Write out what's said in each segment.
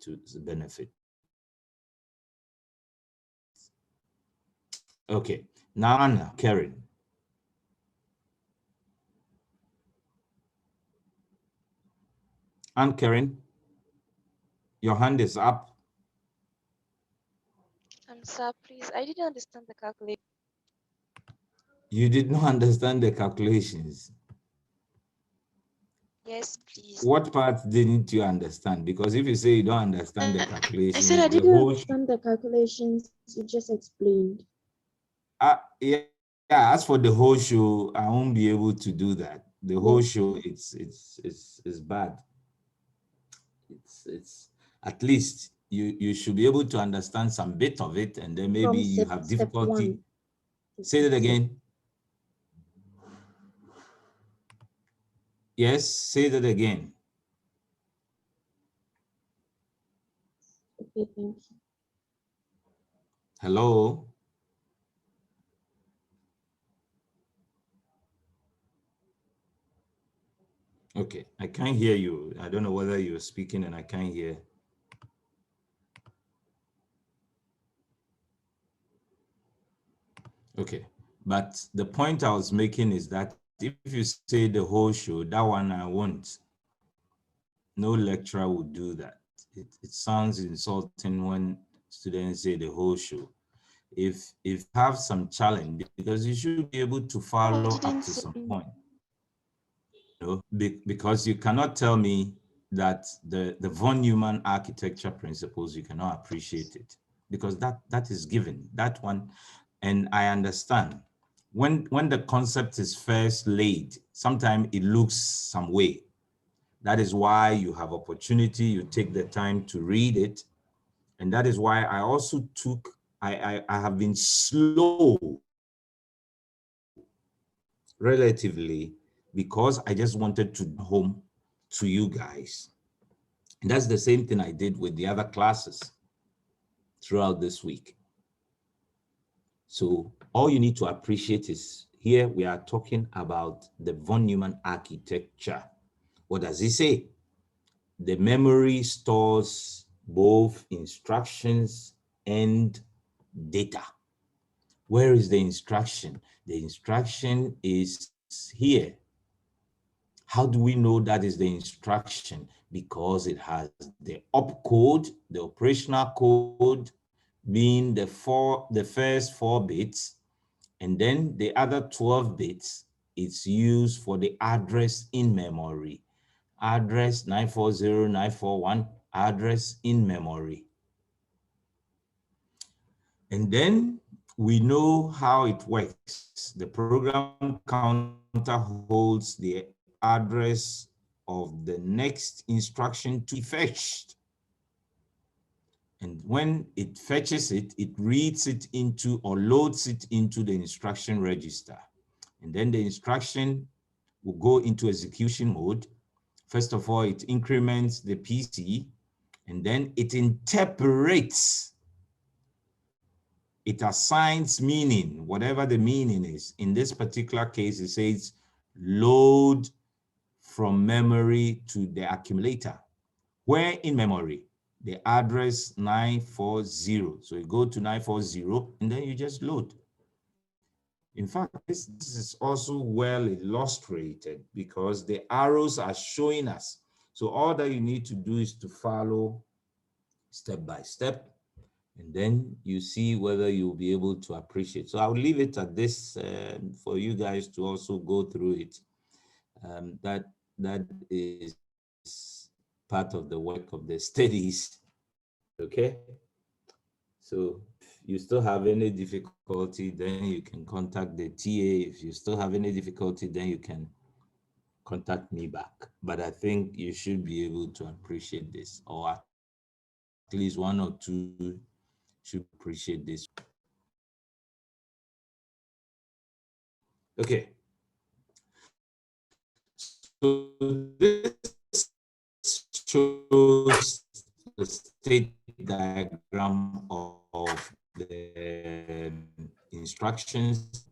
to benefit. Okay, now Anna, Karen. And Karen, your hand is up. Sir, please, I didn't understand the calculation. You did not understand the calculations. Yes, please. What part didn't you understand? Because if you say you don't understand the I calculations, said I the didn't whole Understand the calculations you just explained. yeah, as for the whole show, I won't be able to do that. The whole show, it's bad. It's at least you should be able to understand some bit of it, and then maybe From you have step difficulty. 1. Say that again. Yes, say that again. Okay, thank you. Hello. Okay, I can't hear you. I don't know whether you're speaking and I can't hear. Okay, but the point I was making is that if you say the whole show, that one I won't. No lecturer would do that. It sounds insulting when students say the whole show. If you have some challenge, because you should be able to follow up to some point. You know, because you cannot tell me that the von Neumann architecture principles, you cannot appreciate it, because that is given, that one. And I understand when the concept is first laid, sometimes it looks some way. That is why you have opportunity, you take the time to read it. And that is why I also I have been slow relatively, because I just wanted to home to you guys. And that's the same thing I did with the other classes throughout this week. So all you need to appreciate is here we are talking about the von Neumann architecture. What does it say? The memory stores both instructions and data. Where is the instruction? The instruction is here. How do we know that is the instruction? Because it has the opcode, the operational code, being the first 4 bits, and then the other 12 bits, it's used for the address in memory. Address 940, address in memory. And then we know how it works. The program counter holds the address of the next instruction to be fetched. And when it fetches it, it reads it into or loads it into the instruction register. And then the instruction will go into execution mode. First of all, it increments the PC, and then it interprets. It assigns meaning, whatever the meaning is. In this particular case, it says load from memory to the accumulator. Where in memory? The address 940. So you go to 940 and then you just load. In fact, this is also well illustrated because the arrows are showing us. So all that you need to do is to follow step by step, and then you see whether you'll be able to appreciate. So I'll leave it at this for you guys to also go through it. That is part of the work of the studies. Okay. So if you still have any difficulty, then you can contact the TA. If you still have any difficulty, then you can contact me back. But I think you should be able to appreciate this, or at least 1 or 2 should appreciate this. Okay. So this shows the state diagram of the instructions.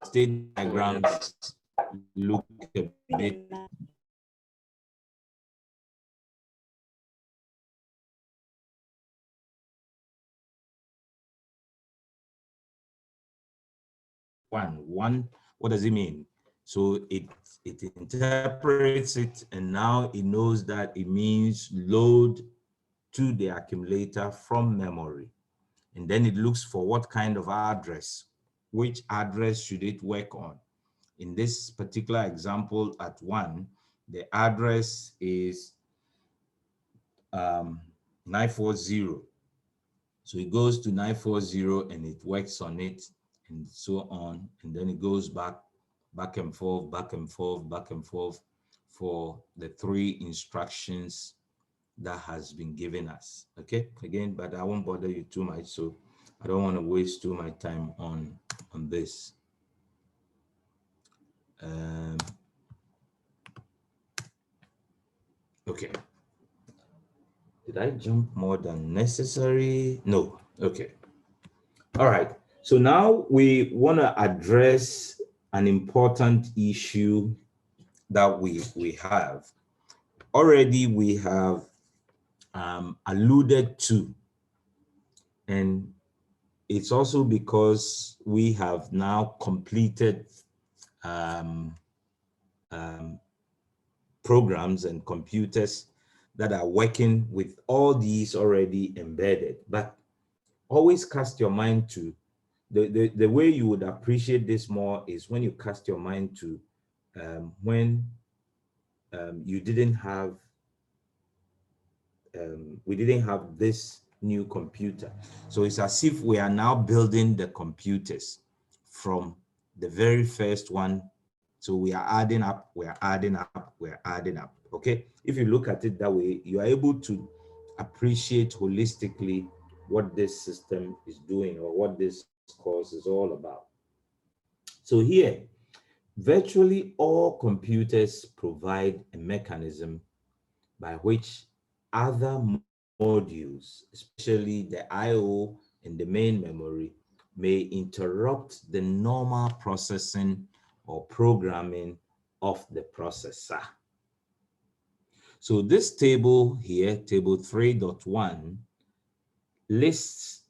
State diagrams look a bit One, what does it mean? So it interprets it, and now it knows that it means load to the accumulator from memory. And then it looks for what kind of address, which address should it work on. In this particular example at 1, the address is 940. So it goes to 940 and it works on it and so on. And then it goes back and forth, back and forth, back and forth for the 3 instructions that has been given us. Okay, again, but I won't bother you too much. So I don't want to waste too much time on this. Okay. Did I jump more than necessary? No. Okay. All right. So now we want to address an important issue that we have. Already we have alluded to, and it's also because we have now completed programs and computers that are working with all these already embedded. But always cast your mind to the way you would appreciate this more is when you cast your mind to when you didn't have we didn't have this new computer. So it's as if we are now building the computers from the very first one. So we are adding up, we're adding up, we're adding up. Okay. If you look at it that way, you are able to appreciate holistically what this system is doing or what this course is all about. So here, virtually all computers provide a mechanism by which other modules, especially the I/O and the main memory, may interrupt the normal processing or programming of the processor. So this table here, table 3.1, lists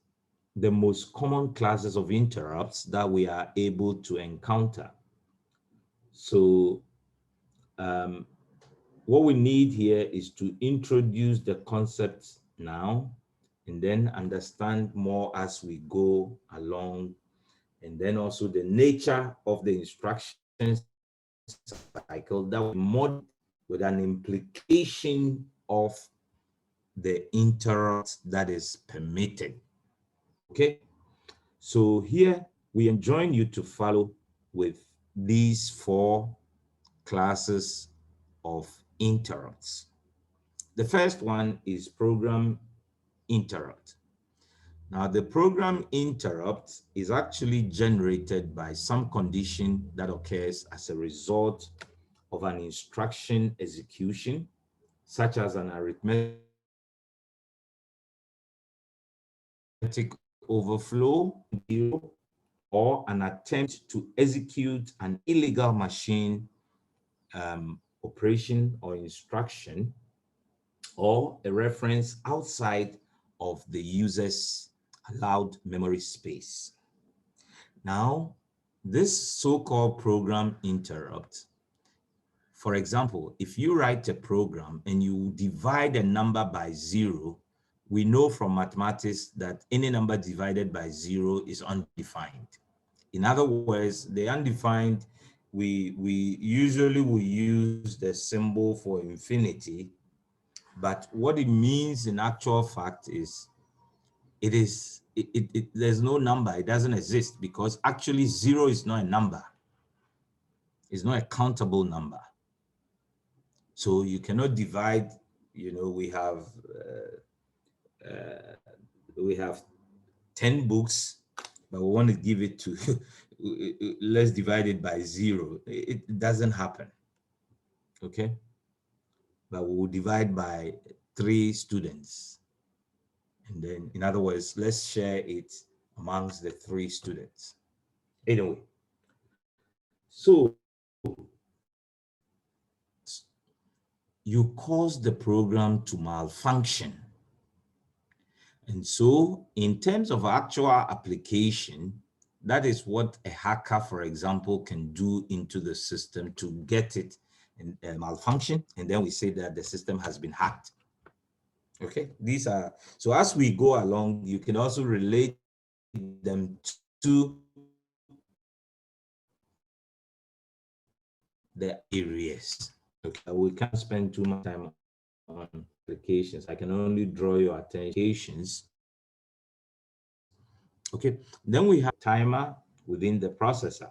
the most common classes of interrupts that we are able to encounter. So what we need here is to introduce the concepts now and then understand more as we go along, and then also the nature of the instruction cycle that we model with an implication of the interrupt that is permitted. Okay, so here we enjoin you to follow with these 4 classes of interrupts. The first one is program interrupt. Now, the program interrupt is actually generated by some condition that occurs as a result of an instruction execution, such as an arithmetic overflow or an attempt to execute an illegal machine operation or instruction, or a reference outside of the user's allowed memory space. Now, this so-called program interrupt, for example, if you write a program and you divide a number by 0, we know from mathematics that any number divided by 0 is undefined. In other words, the undefined, we usually will use the symbol for infinity, but what it means in actual fact is there's no number, it doesn't exist, because actually 0 is not a number. It's not a countable number. So you cannot divide, we have 10 books, but we want to give it to, let's divide it by 0. It doesn't happen, okay? But we will divide by 3 students. And then, in other words, let's share it amongst the 3 students. Anyway, so you cause the program to malfunction. And so in terms of actual application, That is what a hacker, for example, can do into the system to get it in malfunction, and then we say that the system has been hacked. Okay, these are, so as we go along, you can also relate them to the areas. Okay, we can't spend too much time on applications. I can only draw your attention. Okay, then we have timer within the processor.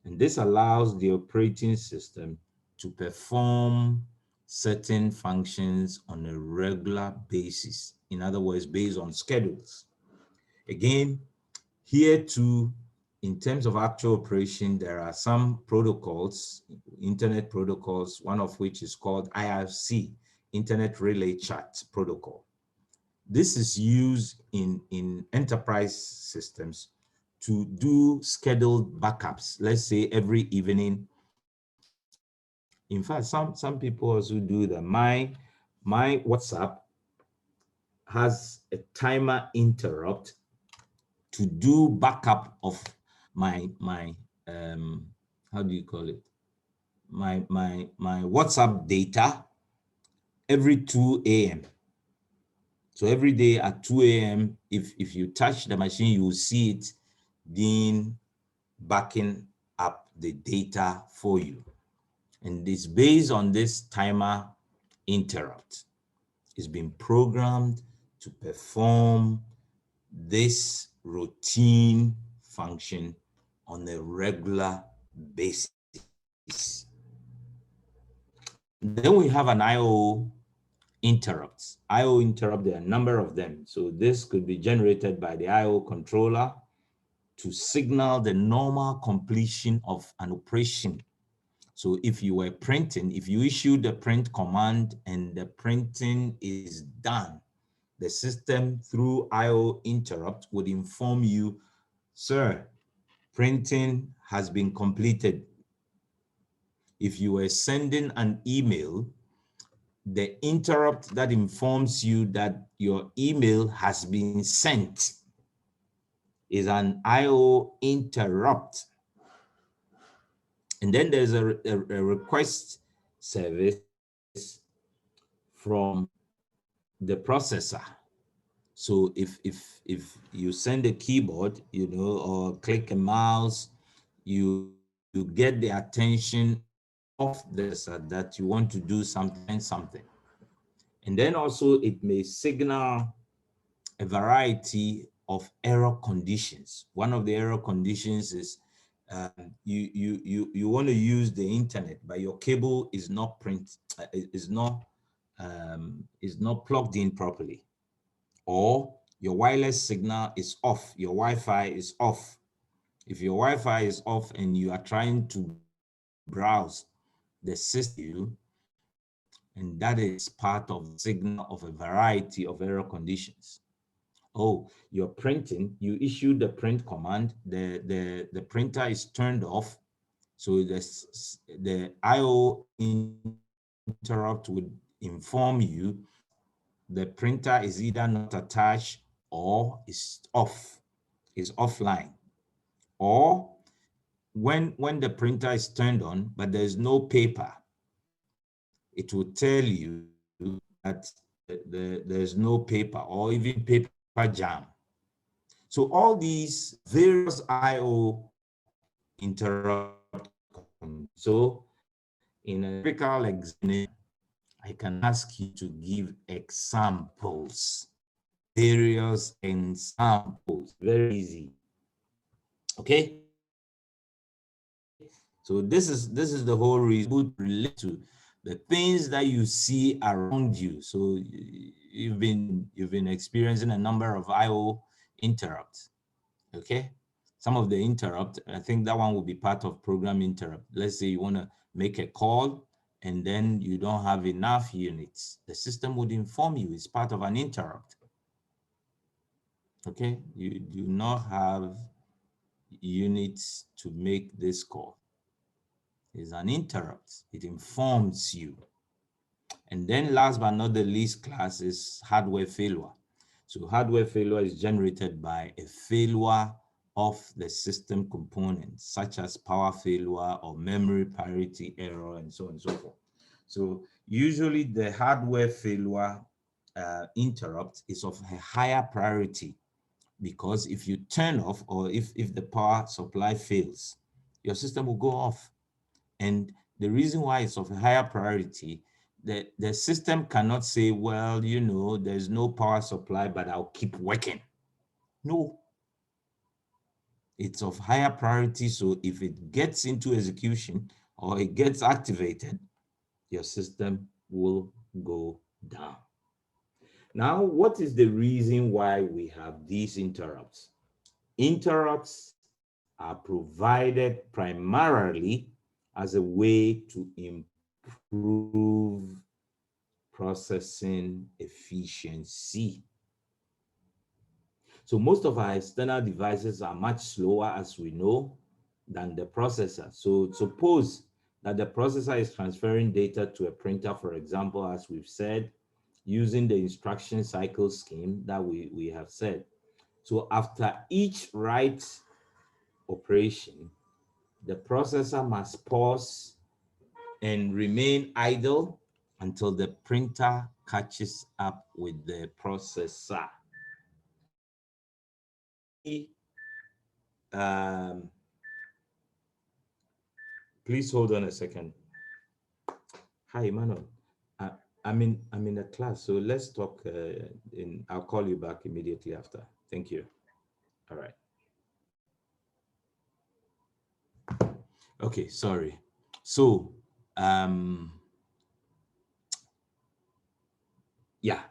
And this allows the operating system to perform certain functions on a regular basis. In other words, based on schedules. Again, here too, in terms of actual operation, there are some protocols, internet protocols, one of which is called IRC, Internet Relay Chat Protocol. This is used in enterprise systems to do scheduled backups, let's say every evening. In fact, some people also do that. My WhatsApp has a timer interrupt to do backup of my how do you call it? My WhatsApp data every 2 a.m. So every day at 2 a.m., if you touch the machine, you will see it being backing up the data for you. And it's based on this timer interrupt. It's been programmed to perform this routine function on a regular basis. Then we have an IO interrupts. IO interrupt, there are a number of them. So this could be generated by the IO controller to signal the normal completion of an operation. So if you were printing, if you issue the print command and the printing is done, the system through IO interrupt would inform you, sir, printing has been completed. If you were sending an email, the interrupt that informs you that your email has been sent is an IO interrupt. And then there's a request service from the processor. So if you send a keyboard, you know, or click a mouse, you get the attention of the processor that you want to do something. And then also it may signal a variety of error conditions. One of the error conditions is you want to use the internet, but your cable is not is not plugged in properly, or your wireless signal is off, your Wi-Fi is off. If your Wi-Fi is off and you are trying to browse the system, and that is part of the signal of a variety of error conditions. Oh, you're printing, you issue the print command, the printer is turned off, so the IO interrupt would inform you the printer is either not attached or is off, is offline. Or when the printer is turned on, but there's no paper, it will tell you that there's no paper, or even paper jam. So all these various IO interrupt. So in a typical example, I can ask you to give examples, various examples, very easy. Okay. So this is the whole reason to relate to the things that you see around you. So you've been experiencing a number of IO interrupts. Okay. Some of the interrupt, I think that one will be part of program interrupt. Let's say you want to make a call and then you don't have enough units. The system would inform you it's part of an interrupt. Okay, you do not have units to make this call. It's an interrupt. It informs you. And then last but not the least class is hardware failure. So hardware failure is generated by a failure of the system components, such as power failure or memory parity error, and so on and so forth. So usually the hardware failure interrupt is of a higher priority, because if you turn off, or if the power supply fails, your system will go off. And the reason why it's of a higher priority, the system cannot say, well, you know, there's no power supply, but I'll keep working. No, it's of higher priority. So if it gets into execution or it gets activated, your system will go down. Now, what is the reason why we have these interrupts? Interrupts are provided primarily as a way to improve processing efficiency. So most of our external devices are much slower, as we know, than the processor. So suppose that the processor is transferring data to a printer, for example, as we've said, using the instruction cycle scheme that we have said. So after each write operation, the processor must pause and remain idle until the printer catches up with the processor. Um, please hold on a second. Hi, Emmanuel. I'm in a class, so let's talk. I'll call you back immediately after. Thank you. All right. Okay, sorry. So, yeah,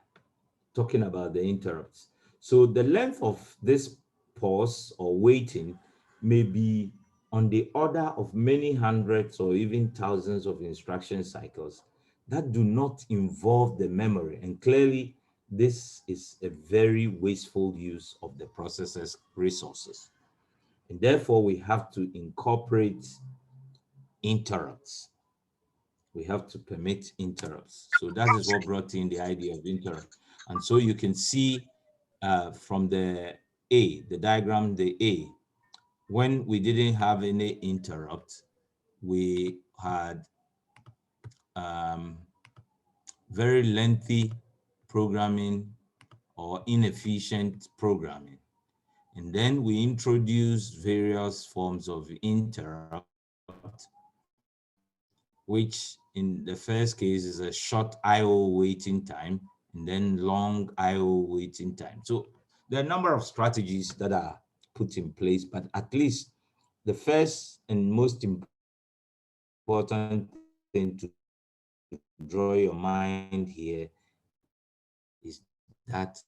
talking about the interrupts. So the length of this pause or waiting may be on the order of many hundreds or even thousands of instruction cycles that do not involve the memory. And clearly, this is a very wasteful use of the processor's resources. And therefore, we have to incorporate interrupts. We have to permit interrupts. So that is what brought in the idea of interrupt. And so you can see from the diagram, the A, when we didn't have any interrupt, we had very lengthy programming or inefficient programming. And then we introduced various forms of interrupt, which in the first case is a short I/O waiting time and then long I/O waiting time. So there are a number of strategies that are put in place, but at least the first and most important thing to draw your mind here is that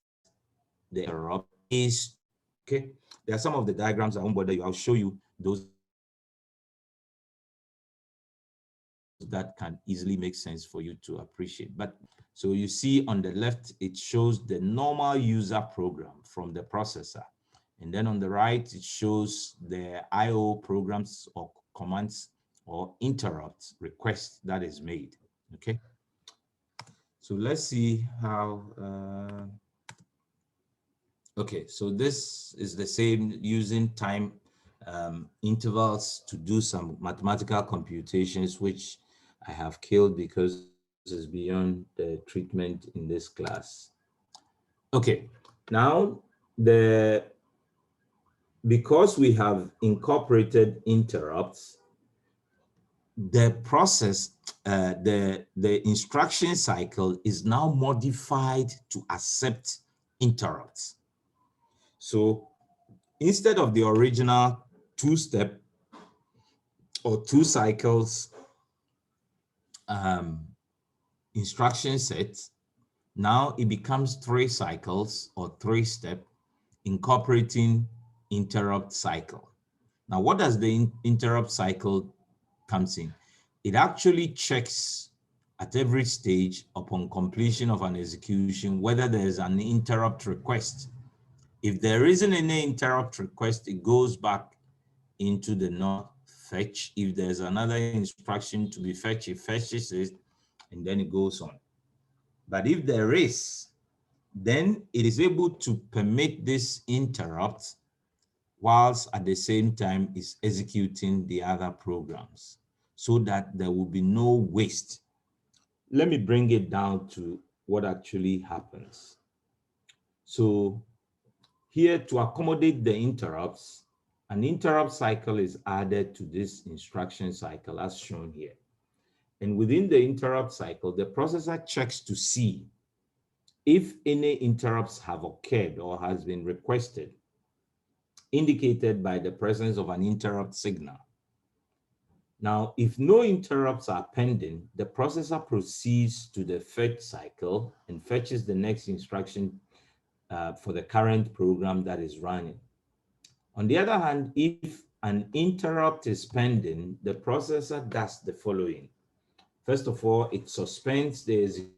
the interrupt is, okay? There are some of the diagrams I won't bother you. I'll show you those that can easily make sense for you to appreciate. But so you see on the left, it shows the normal user program from the processor. And then on the right, it shows the IO programs or commands or interrupt request that is made, okay? So let's see how, okay, so this is the same using time intervals to do some mathematical computations, which I have killed because it's beyond the treatment in this class. Okay, now because we have incorporated interrupts, the process, the instruction cycle is now modified to accept interrupts. So instead of the original two-step or two cycles instruction set, now it becomes three cycles or three-step incorporating interrupt cycle. Now, what does the interrupt cycle comes in? It actually checks at every stage upon completion of an execution whether there is an interrupt request. If there isn't any interrupt request, it goes back into the not fetch. If there's another instruction to be fetched, it fetches it, and then it goes on. But if there is, then it is able to permit this interrupt whilst at the same time is executing the other programs, so that there will be no waste. Let me bring it down to what actually happens. So here, to accommodate the interrupts, an interrupt cycle is added to this instruction cycle as shown here. And within the interrupt cycle, the processor checks to see if any interrupts have occurred or has been requested, indicated by the presence of an interrupt signal. Now, if no interrupts are pending, the processor proceeds to the fetch cycle and fetches the next instruction for the current program that is running. On the other hand, if an interrupt is pending, the processor does the following. First of all, it suspends the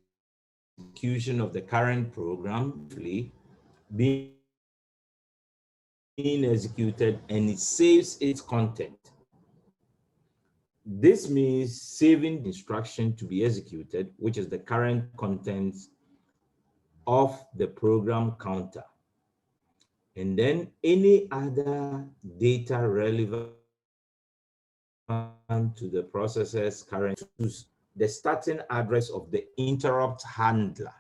execution of the current program being executed, and it saves its content. This means saving the instruction to be executed, which is the current contents of the program counter. And then any other data relevant to the processor's current use, the starting address of the interrupt handler.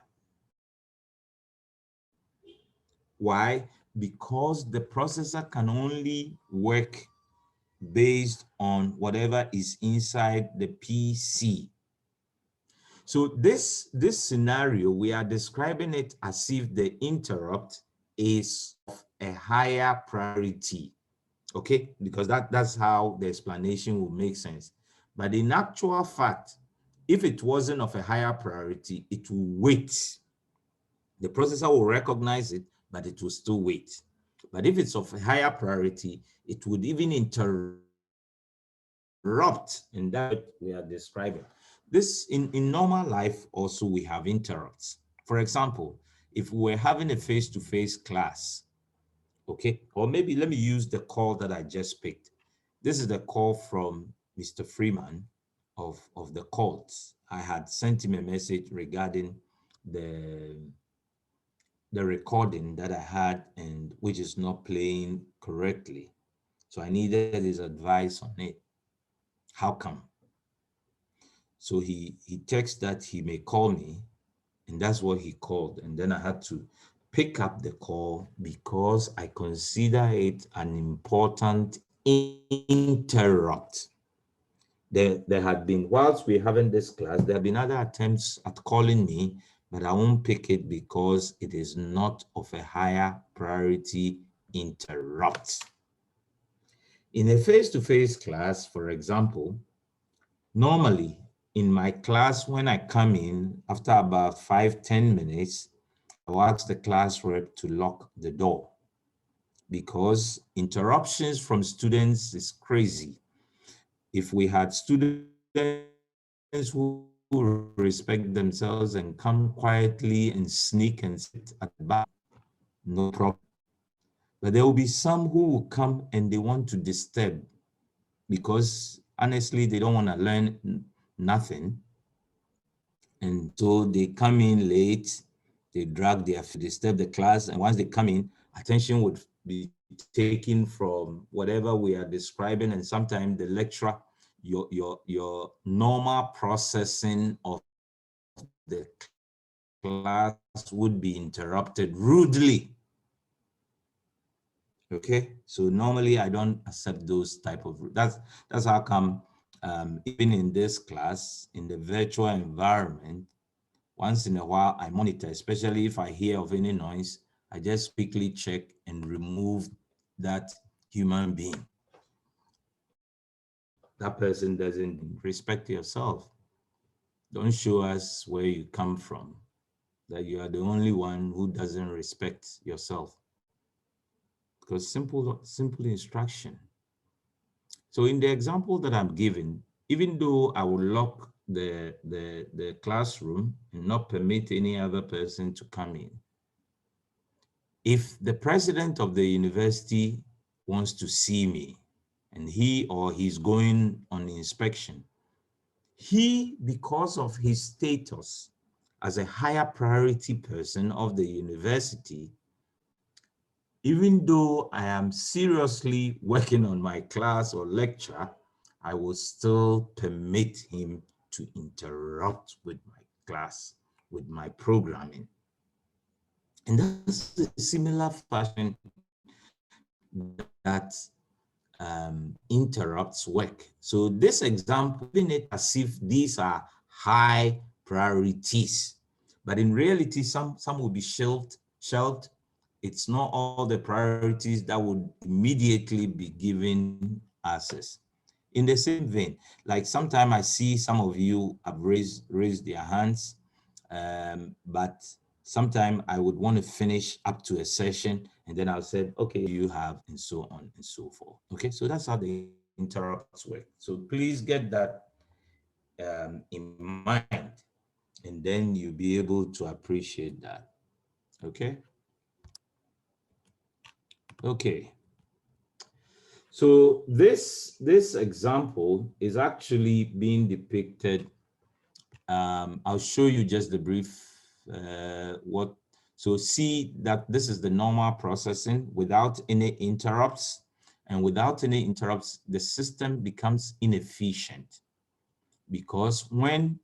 Why? Because the processor can only work based on whatever is inside the PC. So this scenario, we are describing it as if the interrupt is of a higher priority. Okay, because that's how the explanation will make sense. But in actual fact, if it wasn't of a higher priority, it will wait. The processor will recognize it, but it will still wait. But if it's of a higher priority, it would even interrupt, and that we are describing. This in normal life also we have interrupts. For example, if we're having a face-to-face class, okay, or maybe let me use the call that I just picked. This is the call from Mr. Freeman of the Colts. I had sent him a message regarding the recording that I had, and which is not playing correctly. So I needed his advice on it. How come? So he texted that he may call me, and that's what he called. And then I had to pick up the call because I consider it an important interrupt. There had been, whilst we're having this class, there have been other attempts at calling me, but I won't pick it because it is not of a higher priority interrupt. In a face-to-face class, for example, normally in my class, when I come in, after about 5-10 minutes, I will ask the class rep to lock the door because interruptions from students is crazy. If we had students who respect themselves and come quietly and sneak and sit at the back, no problem. But there will be some who will come and they want to disturb because honestly, they don't want to learn nothing. And so they come in late, they drag their feet, disturb the class, and once they come in, attention would be taken from whatever we are describing, and sometimes the lecturer, your normal processing of the class would be interrupted rudely. Okay, so normally I don't accept those type of, that's how come even in this class, in the virtual environment, once in a while I monitor, especially if I hear of any noise, I just quickly check and remove that human being. That person doesn't respect yourself. Don't show us where you come from, that you are the only one who doesn't respect yourself. Because simple instruction. So in the example that I'm giving, even though I will lock the classroom and not permit any other person to come in, if the president of the university wants to see me and he or he's going on inspection, he, because of his status as a higher priority person of the university, even though I am seriously working on my class or lecture, I will still permit him to interrupt with my class, with my programming. And that's a similar fashion that interrupts work. So this example, even it as if these are high priorities, but in reality, some will be shelved. It's not all the priorities that would immediately be given access. In the same vein, like sometimes I see some of you have raised their hands, but sometime I would want to finish up to a session and then I'll say, okay, you have, and so on and so forth. Okay, so that's how the interrupts work. So please get that in mind, and then you'll be able to appreciate that. Okay. Okay. So this example is actually being depicted. I'll show you just the brief so see that this is the normal processing without any interrupts, and without any interrupts, the system becomes inefficient because when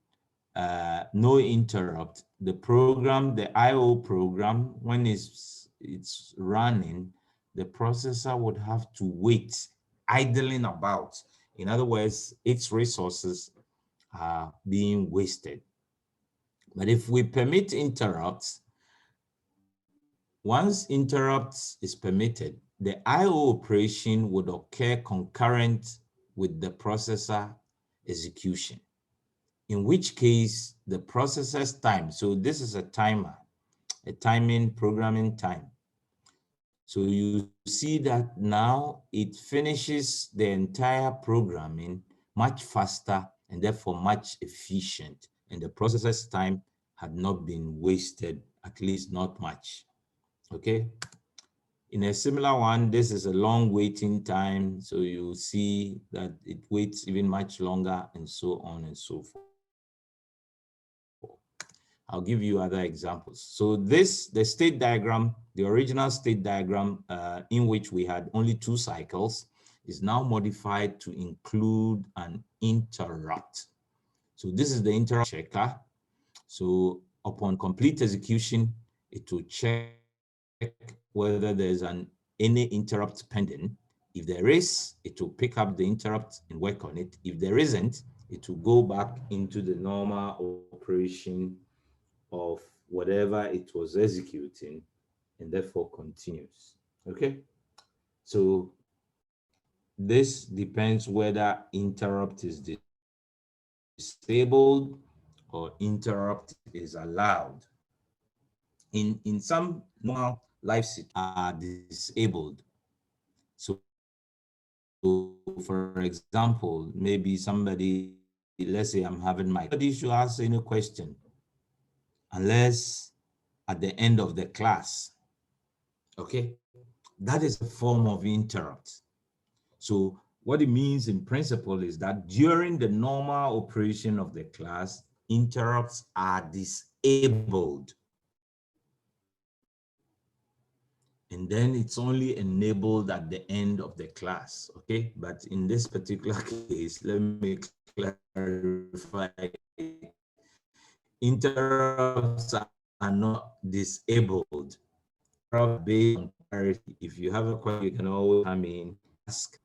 no interrupt, the program, the IO program, when it's running, the processor would have to wait, idling about. In other words, its resources are being wasted. But if we permit interrupts, once interrupts is permitted, the IO operation would occur concurrent with the processor execution, in which case the processor's time, so this is a timer, a timing programming time. So you see that now it finishes the entire programming much faster and therefore much efficient. And the processor's time had not been wasted, at least not much. Okay. In a similar one, this is a long waiting time. So you see that it waits even much longer and so on and so forth. I'll give you other examples. So this, the state diagram, the original state diagram in which we had only 2 cycles is now modified to include an interrupt. So this is the interrupt checker. So upon complete execution, it will check whether there's any interrupt pending. If there is, it will pick up the interrupt and work on it. If there isn't, it will go back into the normal operation of whatever it was executing and therefore continues. Okay, so this depends whether interrupt is disabled or interrupt is allowed. In some normal life situations are disabled. So for example, maybe somebody, let's say I'm having my, nobody should ask any question unless at the end of the class. Okay, that is a form of interrupt. So what it means in principle is that during the normal operation of the class, interrupts are disabled. And then it's only enabled at the end of the class, okay? But in this particular case, let me clarify, interrupts are not disabled. Based on priority, if you have a question, you can always come in, ask,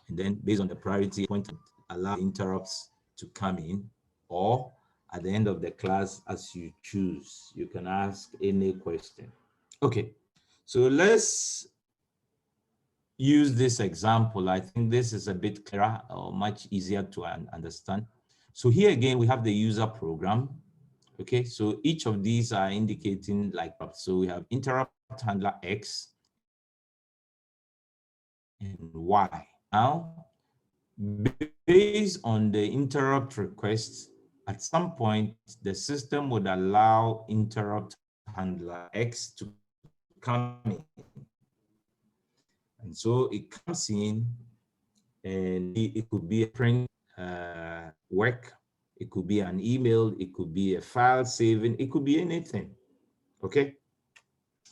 and then based on the priority point, allow interrupts to come in, or at the end of the class, as you choose, you can ask any question. Okay, so let's use this example. I think this is a bit clearer or much easier to understand. So here again, we have the user program. Okay, so each of these are indicating like, so we have interrupt handler X and Y. Now, based on the interrupt request, at some point, the system would allow interrupt handler X to come in. And so it comes in, and it could be a print work, it could be an email, it could be a file saving, it could be anything. Okay.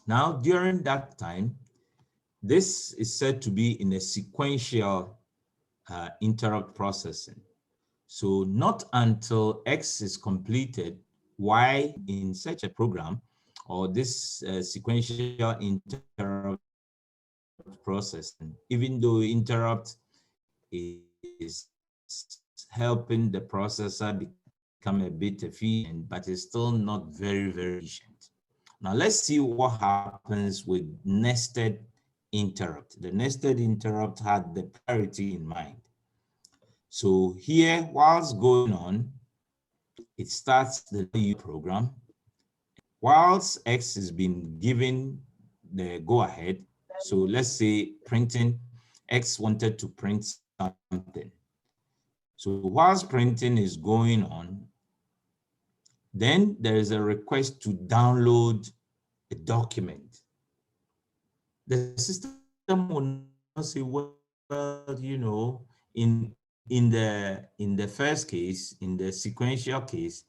Now, during that time, This is said to be in a sequential interrupt processing. So not until X is completed, Y in such a program or this sequential interrupt processing, even though interrupt is helping the processor become a bit efficient, but it's still not very, very efficient. Now let's see what happens with nested interrupt. The nested interrupt had the priority in mind. So here, whilst going on, it starts the program. Whilst X is being given the go-ahead, so let's say printing, X wanted to print something. So whilst printing is going on, then there is a request to download a document. The system will not say, well, in the first case, in the sequential case,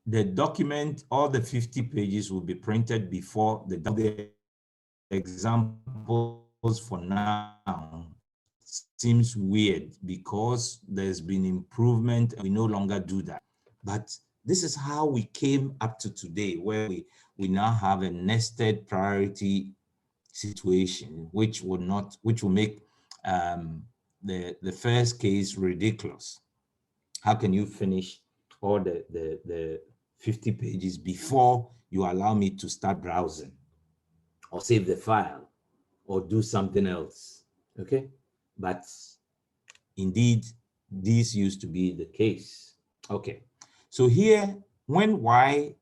the document, all the 50 pages will be printed before the examples for now seems weird because there's been improvement and we no longer do that. But this is how we came up to today, where we now have a nested priority situation, which will make the first case ridiculous. How can you finish all the 50 pages before you allow me to start browsing or save the file or do something else? Okay, but indeed this used to be the case. Okay, so here when Y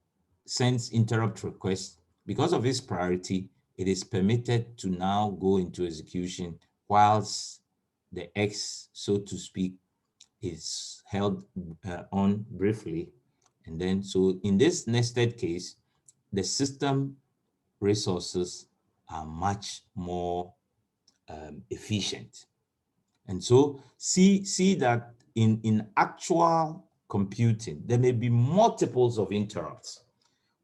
sends interrupt request, because of its priority, it is permitted to now go into execution whilst the X, so to speak, is held on briefly. And then, so in this nested case, the system resources are much more efficient. And so see that in actual computing, there may be multiples of interrupts.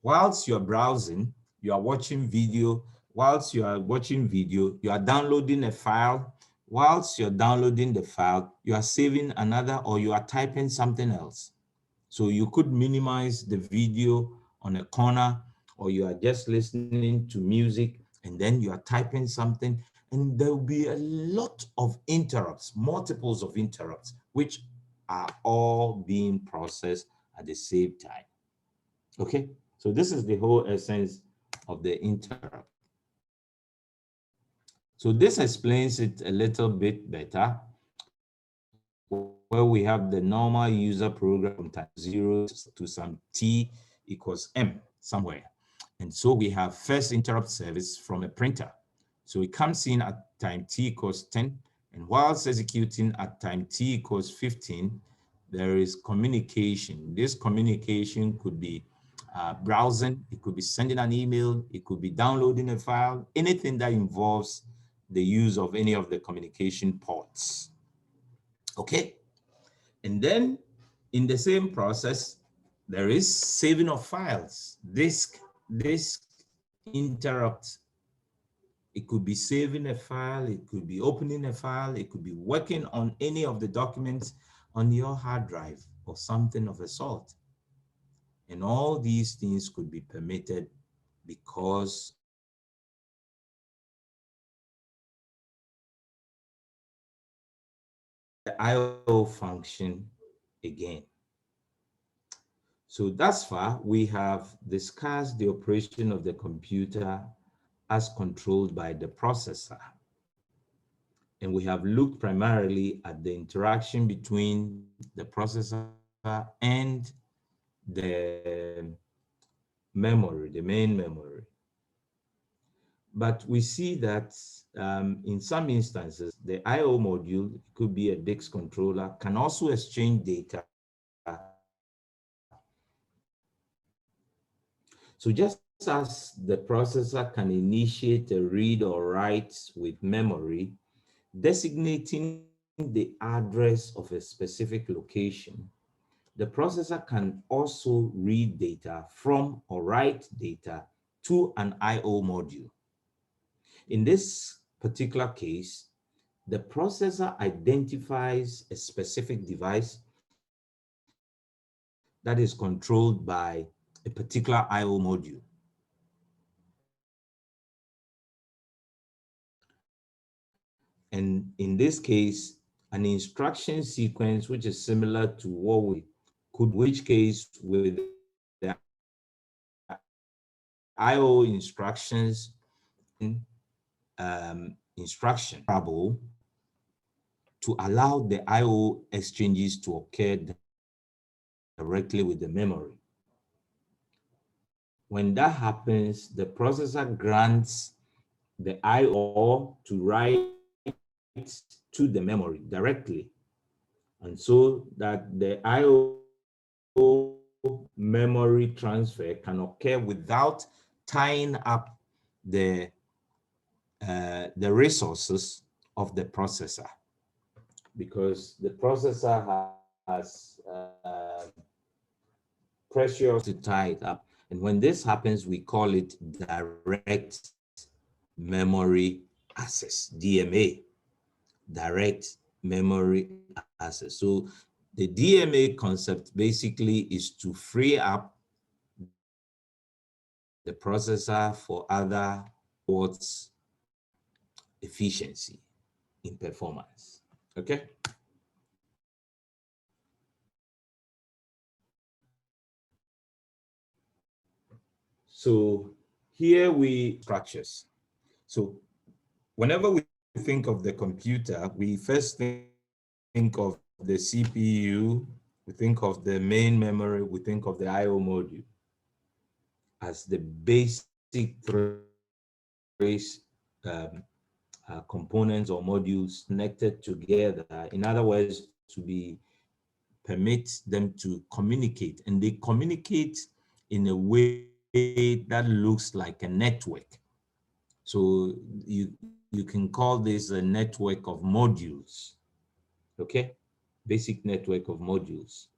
Whilst you're browsing, you are watching video. Whilst you are watching video, you are downloading a file. Whilst you're downloading the file, you are saving another or you are typing something else. So you could minimize the video on a corner, or you are just listening to music and then you are typing something, and there will be a lot of interrupts, multiples of interrupts, which are all being processed at the same time. Okay, so this is the whole essence of the interrupt. So this explains it a little bit better, where we have the normal user program from time 0 to some t equals m somewhere. And so we have first interrupt service from a printer. So it comes in at time t equals 10, and whilst executing at time t equals 15, there is communication. This communication could be browsing, it could be sending an email, it could be downloading a file, anything that involves the use of any of the communication ports. Okay, and then in the same process, there is saving of files, disk interrupt. It could be saving a file, it could be opening a file, it could be working on any of the documents on your hard drive or something of a sort. And all these things could be permitted because the I/O function again. So thus far, we have discussed the operation of the computer as controlled by the processor. And we have looked primarily at the interaction between the processor and the memory, the main memory. But we see that in some instances, the I/O module, it could be a disk controller, can also exchange data. So just as the processor can initiate a read or write with memory, designating the address of a specific location, the processor can also read data from or write data to an I/O module. In this particular case, the processor identifies a specific device that is controlled by a particular I/O module. And in this case, an instruction sequence which is similar to what we could, which case with the I/O instructions, instruction to allow the I/O exchanges to occur directly with the memory. When that happens, the processor grants the I/O to write to the memory directly, and so that the I/O memory transfer can occur without tying up the resources of the processor, because the processor has pressure to tie it up. And when this happens, we call it direct memory access, DMA, direct memory access. So the DMA concept basically is to free up the processor for other ports efficiency in performance. Okay. So here we structures. So whenever we think of the computer, we first think of the CPU, we think of the main memory, we think of the I/O module as the basic three components or modules connected together. In other words, to be permit them to communicate, and they communicate in a way that looks like a network. So you can call this a network of modules, okay? Basic network of modules.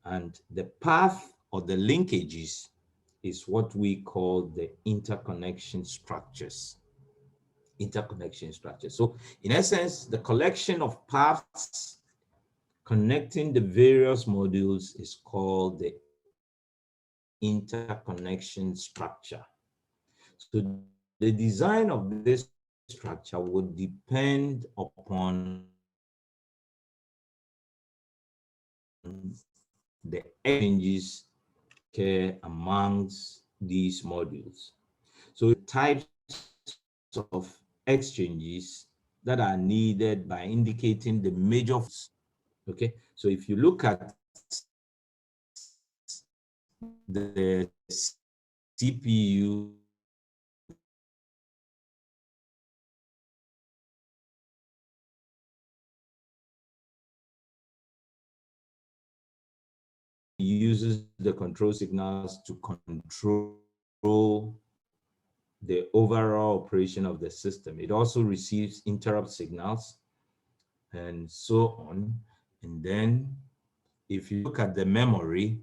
And the path or the linkages is what we call the interconnection structures. Interconnection structures. So in essence, the collection of paths connecting the various modules is called the interconnection structure. So the design of this structure would depend upon the exchanges amongst these modules. So types of exchanges that are needed by indicating the major. Okay, so if you look at the CPU, uses the control signals to control the overall operation of the system. It also receives interrupt signals and so on. And then if you look at the memory,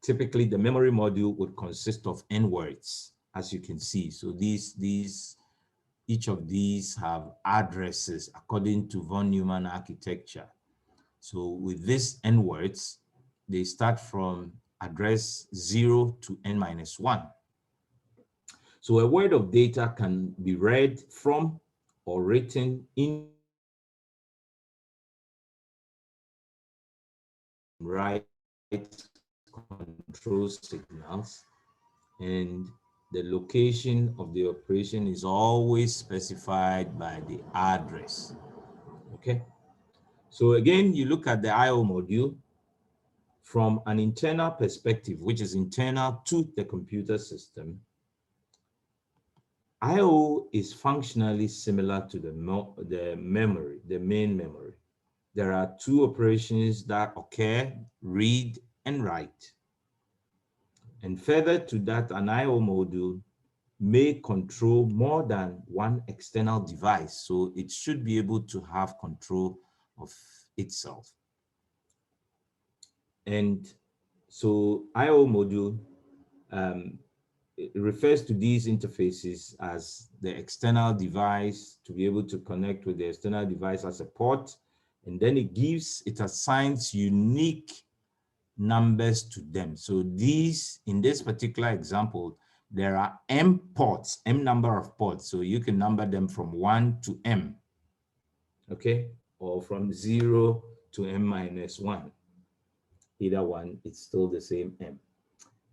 typically the memory module would consist of n words, as you can see. So each of these have addresses according to von Neumann architecture. So with these n words, they start from address 0 to n-1. So a word of data can be read from or written in right control signals, and the location of the operation is always specified by the address. Okay, so again, you look at the I/O module from an internal perspective, which is internal to the computer system. I/O is functionally similar to the memory, the main memory. There are two operations that occur: read and write. And further to that, an I/O module may control more than one external device, so it should be able to have control of itself. And so I/O module it refers to these interfaces as the external device to be able to connect with the external device as a port. And then it assigns unique numbers to them. So these, in this particular example, there are M ports, M number of ports. So you can number them from 1 to M, okay? Or from 0 to M minus 1. Either one, it's still the same M.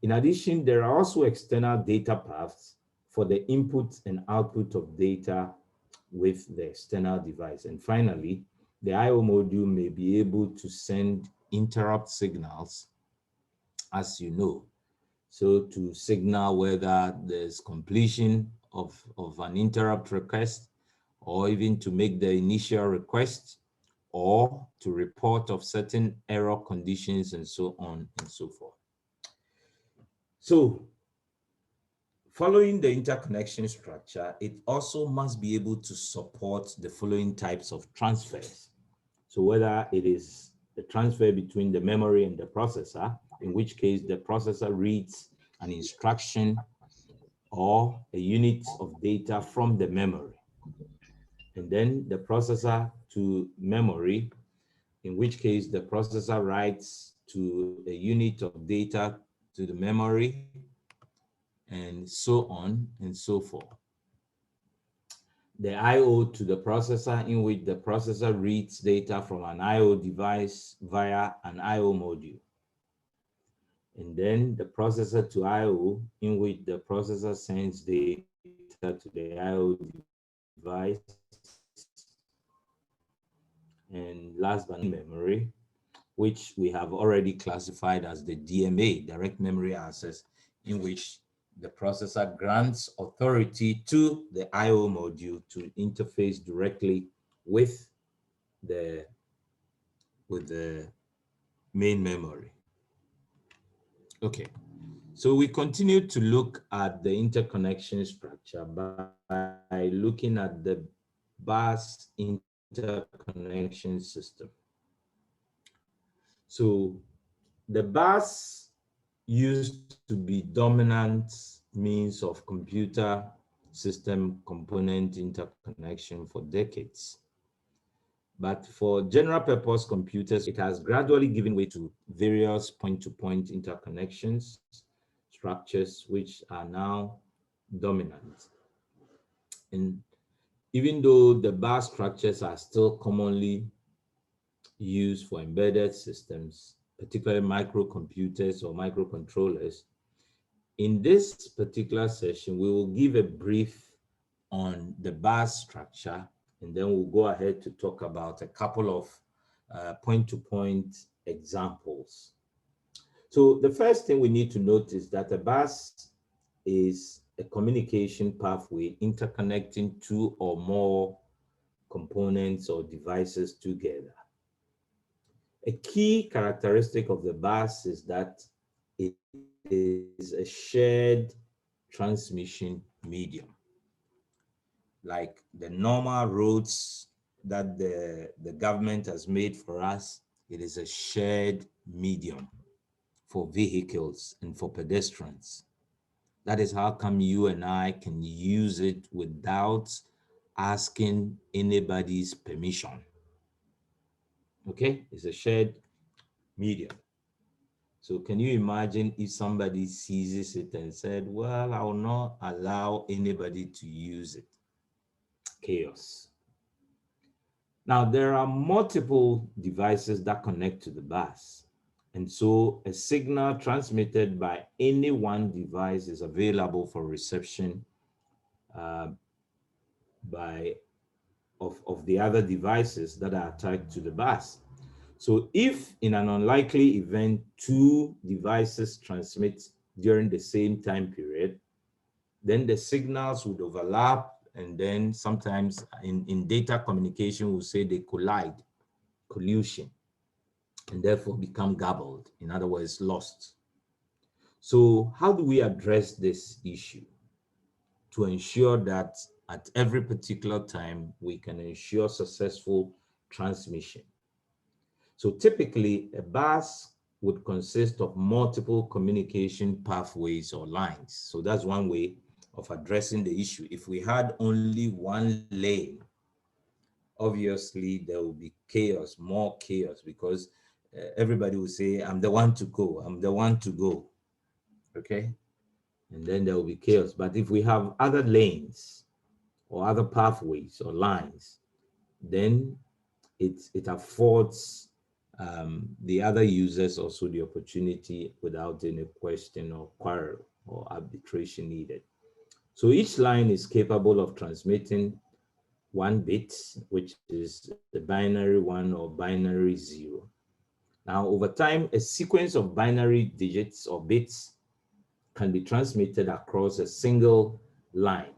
In addition, there are also external data paths for the input and output of data with the external device. And finally, the I/O module may be able to send interrupt signals, as you know. So to signal whether there's completion of an interrupt request, or even to make the initial request, or to report of certain error conditions, and so on and so forth. So following the interconnection structure, it also must be able to support the following types of transfers. So whether it is the transfer between the memory and the processor, in which case the processor reads an instruction or a unit of data from the memory, and then the processor to memory, in which case the processor writes to a unit of data to the memory, and so on and so forth. The I/O to the processor, in which the processor reads data from an I/O device via an I/O module. And then the processor to I/O, in which the processor sends data to the I/O device. And last but not memory, which we have already classified as the DMA, direct memory access, in which the processor grants authority to the I/O module to interface directly with the main memory. Okay, so we continue to look at the interconnection structure by looking at the bus interconnection system. So the bus used to be dominant means of computer system component interconnection for decades. But for general purpose computers, it has gradually given way to various point-to-point interconnections structures, which are now dominant. And even though the bus structures are still commonly used for embedded systems, particularly microcomputers or microcontrollers, in this particular session, we will give a brief on the bus structure, and then we'll go ahead to talk about a couple of point-to-point examples. So the first thing we need to note is that a bus is a communication pathway interconnecting two or more components or devices together. A key characteristic of the bus is that it is a shared transmission medium. Like the normal roads that the government has made for us, it is a shared medium for vehicles and for pedestrians. That is how come you and I can use it without asking anybody's permission. Okay, it's a shared medium. So can you imagine if somebody seizes it and said, well, I will not allow anybody to use it? Chaos. Now, there are multiple devices that connect to the bus. And so a signal transmitted by any one device is available for reception of the other devices that are attached to the bus. So if in an unlikely event, two devices transmit during the same time period, then the signals would overlap, and then sometimes in data communication, we'll say they collide, collusion, and therefore become garbled, in other words, lost. So how do we address this issue to ensure that at every particular time, we can ensure successful transmission? So typically, a bus would consist of multiple communication pathways or lines. So that's one way of addressing the issue. If we had only one lane, obviously there will be chaos, more chaos, because everybody will say, I'm the one to go, I'm the one to go, okay? And then there will be chaos. But if we have other lanes or other pathways or lines, then it affords the other users also the opportunity without any question or quarrel or arbitration needed. So each line is capable of transmitting one bit, which is the binary 1 or binary 0. Now, over time, a sequence of binary digits or bits can be transmitted across a single line.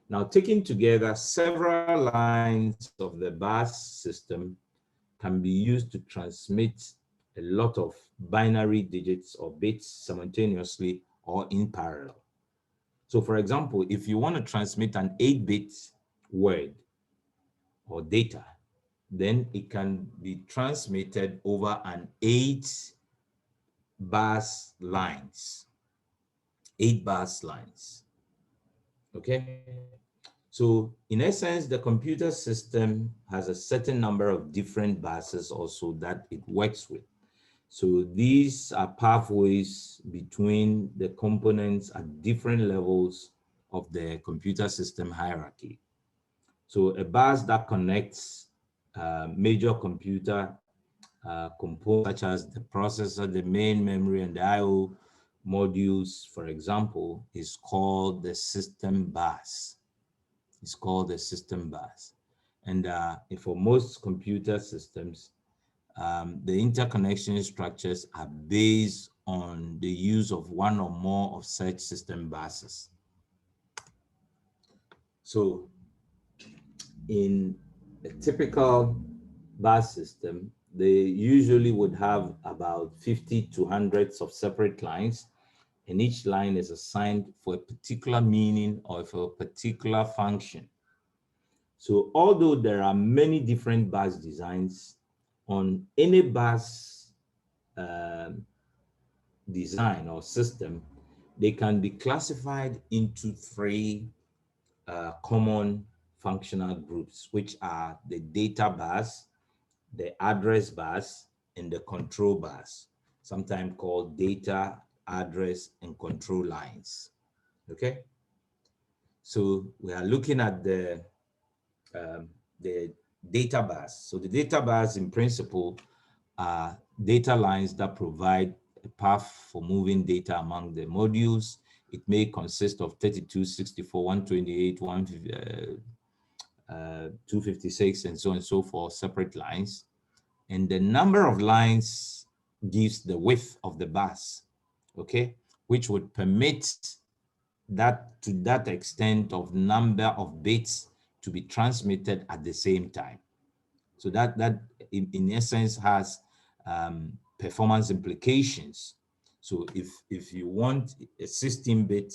Now, taken together, several lines of the bus system can be used to transmit a lot of binary digits or bits simultaneously or in parallel. So, for example, if you want to transmit an 8-bit word or data, then it can be transmitted over an 8 bus lines, 8 bus lines. Okay. So in essence, the computer system has a certain number of different buses also that it works with. So these are pathways between the components at different levels of the computer system hierarchy. So a bus that connects major computer components such as the processor, the main memory, and the I/O modules, for example, is called the system bus. It's called the system bus. And for most computer systems, the interconnection structures are based on the use of one or more of such system buses. So in a typical bus system, they usually would have about 50 to hundreds of separate lines, and each line is assigned for a particular meaning or for a particular function. So although there are many different bus designs, on any bus design or system, they can be classified into 3 common functional groups, which are the data bus, the address bus, and the control bus, sometimes called data, address, and control lines. Okay, so we are looking at the data bus. So the data bus, in principle, are data lines that provide a path for moving data among the modules. It may consist of 32, 64, 128, 256, and so on and so forth, separate lines. And the number of lines gives the width of the bus, okay, which would permit that to that extent of number of bits to be transmitted at the same time. So that in essence has performance implications. So if you want a 16-bit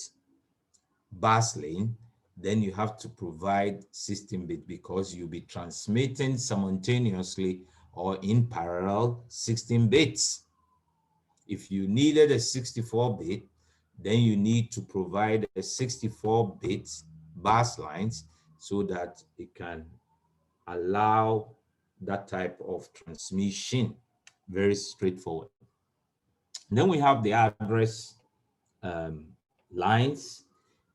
bus lane, then you have to provide 16-bit because you'll be transmitting simultaneously or in parallel 16 bits. If you needed a 64-bit, then you need to provide a 64-bit bus lines so that it can allow that type of transmission. Very straightforward. Then we have the address lines,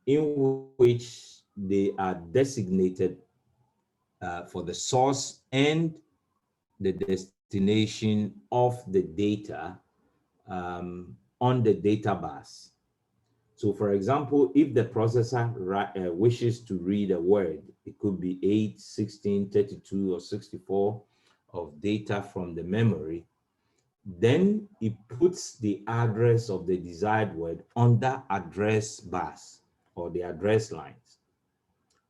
in which they are designated for the source and the destination of the data on the data bus. So for example, if the processor wishes to read a word, it could be 8, 16, 32, or 64 of data from the memory, then it puts the address of the desired word on that address bus or the address lines.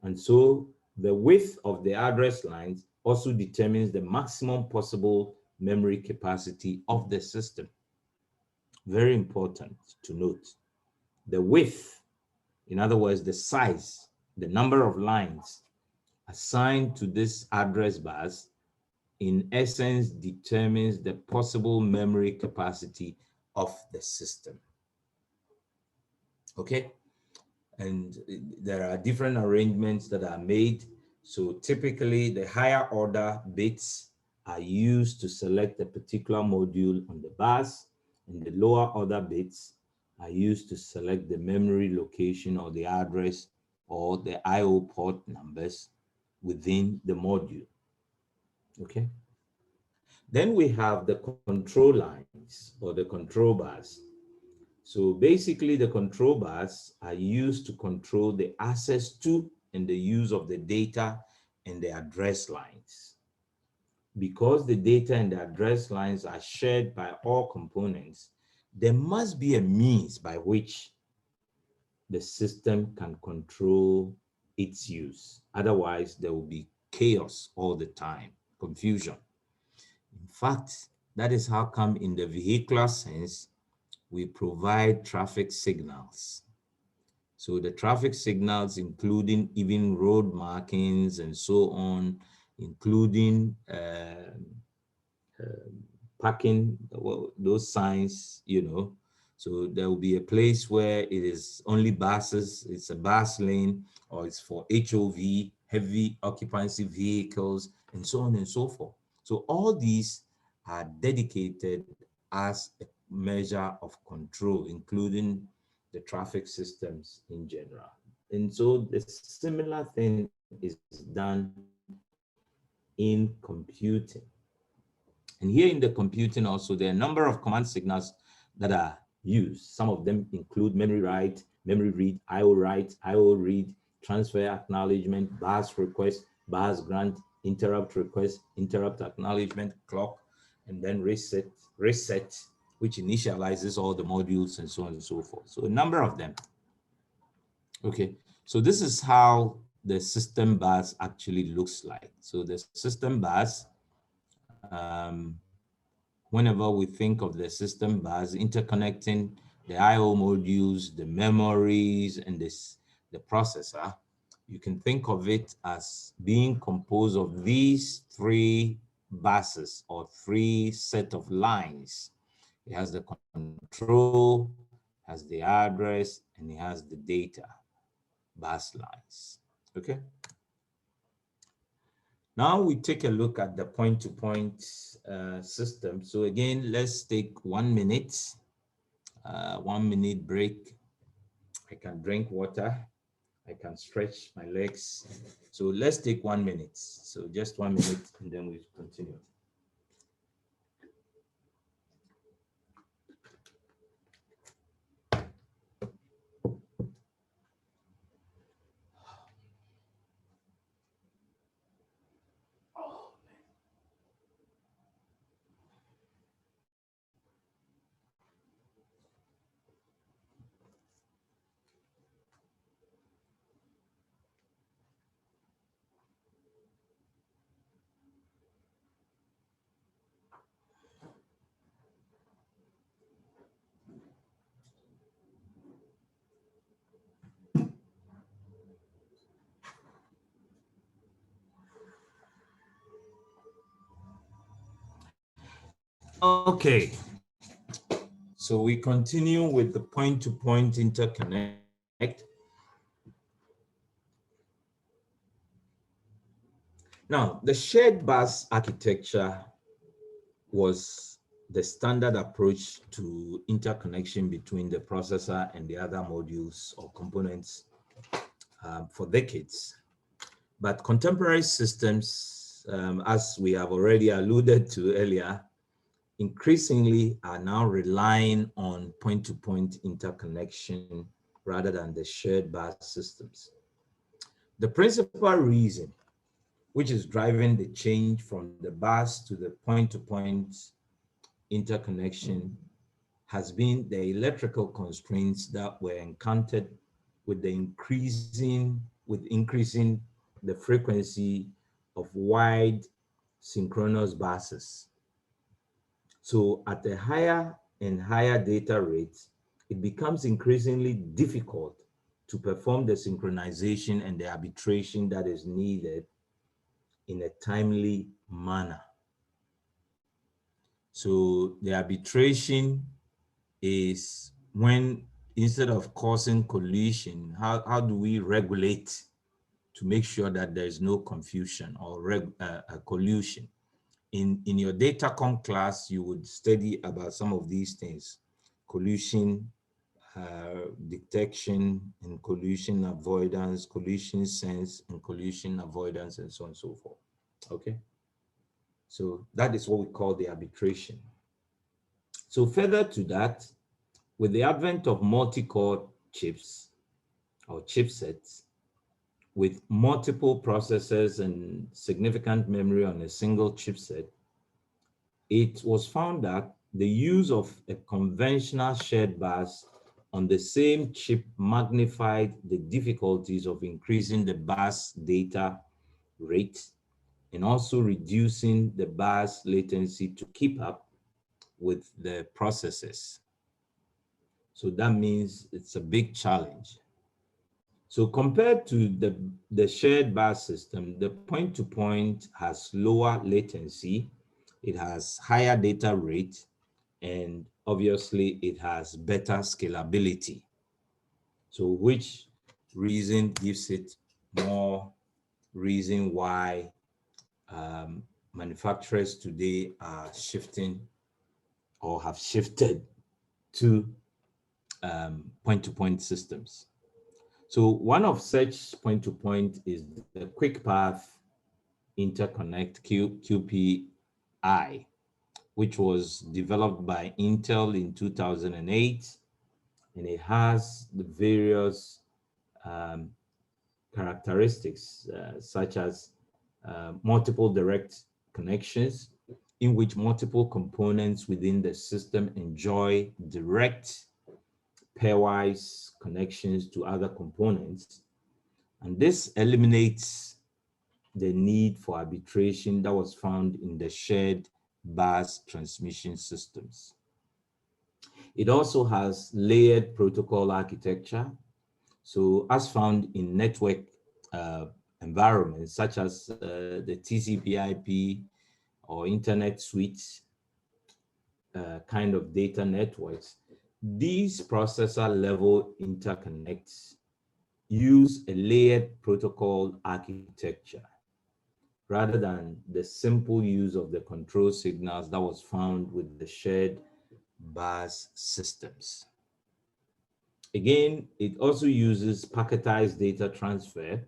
And so the width of the address lines also determines the maximum possible memory capacity of the system. Very important to note. The width, in other words, the size, the number of lines assigned to this address bus in essence determines the possible memory capacity of the system. Okay, and there are different arrangements that are made. So typically the higher order bits are used to select a particular module on the bus, and the lower order bits are used to select the memory location or the address or the IO port numbers within the module. Okay. Then we have the control lines or the control bars. So basically the control bars are used to control the access to and the use of the data and the address lines. Because the data and the address lines are shared by all components, there must be a means by which the system can control its use. Otherwise, there will be chaos all the time, confusion. In fact, that is how come in the vehicular sense, we provide traffic signals. So the traffic signals, including even road markings and so on, including parking, well, those signs, you know. So there will be a place where it is only buses, it's a bus lane, or it's for HOV, heavy occupancy vehicles, and so on and so forth. So all these are dedicated as a measure of control, including the traffic systems in general. And so the similar thing is done in computing. And here in the computing also, there are a number of command signals that are used. Some of them include memory write, memory read, write, read, transfer acknowledgement, bus request, bus grant, interrupt request, interrupt acknowledgement, clock, and then reset, which initializes all the modules and so on and so forth. So a number of them. Okay, so this is how the system bus actually looks like. So the system bus, whenever we think of the system bus interconnecting the IO modules, the memories, and the processor, you can think of it as being composed of these three buses or three set of lines. It has the control, has the address, and it has the data bus lines. Okay. Now we take a look at the point-to-point system. So again, let's take 1 minute, 1 minute break. I can drink water. I can stretch my legs. So let's take 1 minute. So just 1 minute and then we continue. Okay, so we continue with the point-to-point interconnect. Now, the shared bus architecture was the standard approach to interconnection between the processor and the other modules or components for decades. But contemporary systems, as we have already alluded to earlier, increasingly are now relying on point-to-point interconnection rather than the shared bus systems. The principal reason which is driving the change from the bus to the point-to-point interconnection has been the electrical constraints that were encountered with the increasing the frequency of wide synchronous buses. So at a higher and higher data rates, it becomes increasingly difficult to perform the synchronization and the arbitration that is needed in a timely manner. So the arbitration is when, instead of causing collision, how do we regulate to make sure that there is no confusion or collusion? In your datacom class, you would study about some of these things: collusion detection and collusion avoidance, collusion sense and collusion avoidance, and so on and so forth. Okay, so that is what we call the arbitration. So further to that, with the advent of multi-core chips or chipsets with multiple processors and significant memory on a single chipset, it was found that the use of a conventional shared bus on the same chip magnified the difficulties of increasing the bus data rate and also reducing the bus latency to keep up with the processes. So that means it's a big challenge. So compared to the shared bus system, the point-to-point has lower latency, it has higher data rate, and obviously it has better scalability. So which reason gives it more reason why manufacturers today are shifting or have shifted to point-to-point systems. So one of such point-to-point is the quick path interconnect QPI, which was developed by Intel in 2008, and it has the various um, characteristics such as multiple direct connections, in which multiple components within the system enjoy direct pairwise connections to other components. And this eliminates the need for arbitration that was found in the shared bus transmission systems. It also has layered protocol architecture. So as found in network environments such as the TCP/IP or internet suite kind of data networks, these processor level interconnects use a layered protocol architecture rather than the simple use of the control signals that was found with the shared bus systems. Again, it also uses packetized data transfer.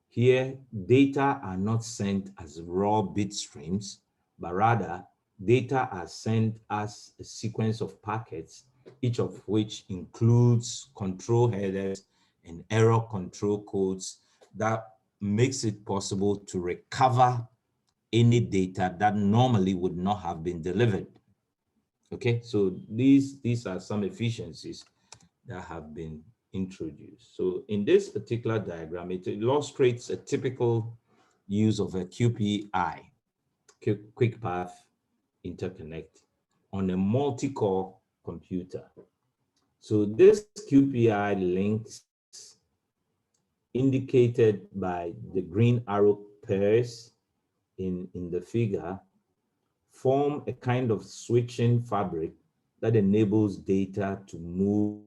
Here, data are not sent as raw bit streams, but rather data are sent as a sequence of packets, each of which includes control headers and error control codes that makes it possible to recover any data that normally would not have been delivered. Okay, so these are some efficiencies that have been introduced. So in this particular diagram, it illustrates a typical use of a QPI, quick path interconnect, on a multi-core computer. So this QPI links indicated by the green arrow pairs in the figure form a kind of switching fabric that enables data to move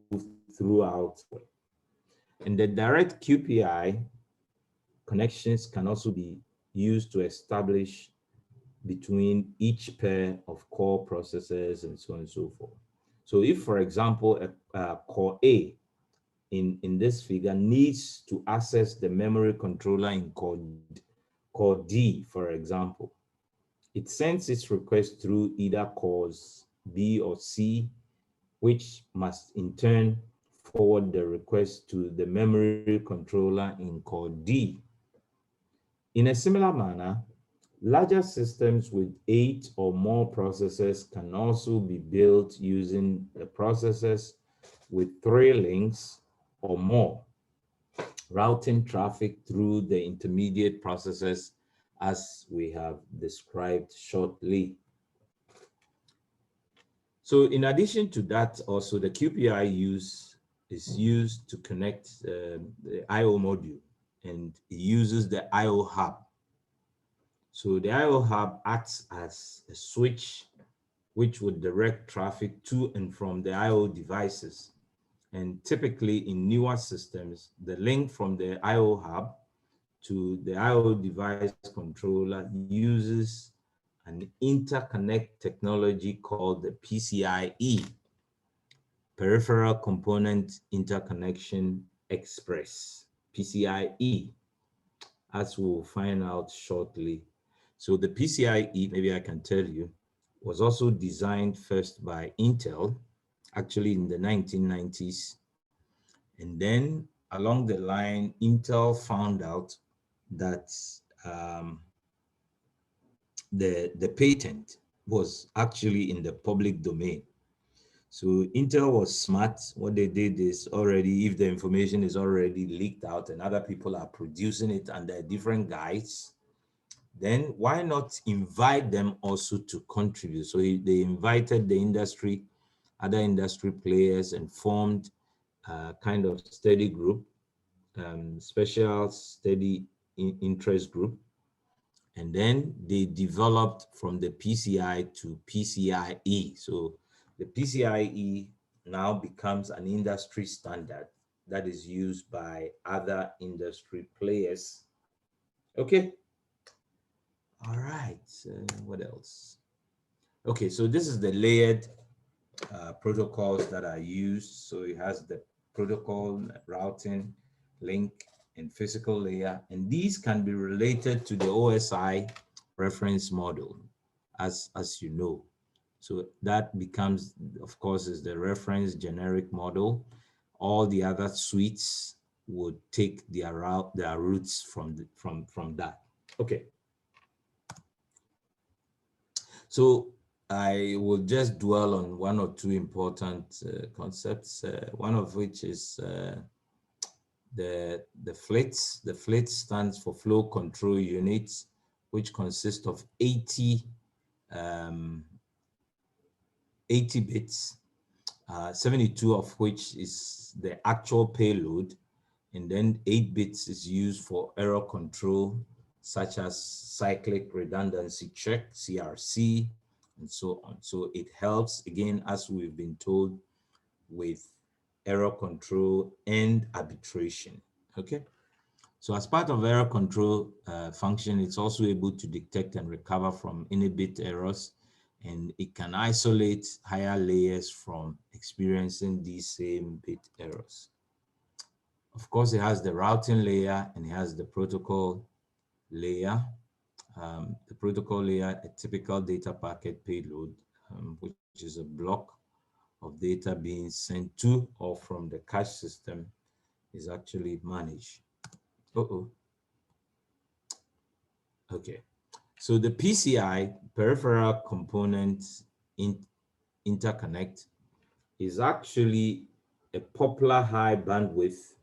throughout. And the direct QPI connections can also be used to establish between each pair of core processors and so on and so forth. So if, for example, a core A in this figure needs to access the memory controller in core D, for example, it sends its request through either cores B or C, which must in turn forward the request to the memory controller in core D. In a similar manner, larger systems with 8 or more processors can also be built using the processors with 3 links or more, routing traffic through the intermediate processors as we have described shortly. So in addition to that, also the QPI is used to connect the IO module, and it uses the IO hub. So the IO hub acts as a switch which would direct traffic to and from the I/O devices. And typically in newer systems, the link from the I/O hub to the I/O device controller uses an interconnect technology called the PCIe, Peripheral Component Interconnection Express, PCIe, as we'll find out shortly. So the PCIe, maybe I can tell you, was also designed first by Intel, actually in the 1990s. And then along the line, Intel found out that the patent was actually in the public domain. So Intel was smart. What they did is already, if the information is already leaked out and other people are producing it under different guise, then why not invite them also to contribute? So they invited the industry, other industry players, and formed a kind of study group, special study interest group. And then they developed from the PCI to PCIe. So the PCIe now becomes an industry standard that is used by other industry players. Okay. All right. What else? Okay, so this is the layered protocols that are used. So it has the protocol, routing, link, and physical layer. And these can be related to the OSI reference model, as you know. So that becomes, of course, is the reference generic model. All the other suites would take their roots from that. Okay. So I will just dwell on one or two important concepts, one of which is the FLITs. The FLIT stands for Flow Control Units, which consist of 80 bits, 72 of which is the actual payload, and then 8 bits is used for error control, such as cyclic redundancy check, CRC, and so on. So it helps, again, as we've been told, with error control and arbitration. Okay. So as part of error control function, it's also able to detect and recover from any bit errors, and it can isolate higher layers from experiencing these same bit errors. Of course, it has the routing layer and it has the protocol layer. The protocol layer, a typical data packet payload, which is a block of data being sent to or from the cache system, is actually managed. Okay. So the PCI, Peripheral Component Interconnect, is actually a popular high bandwidth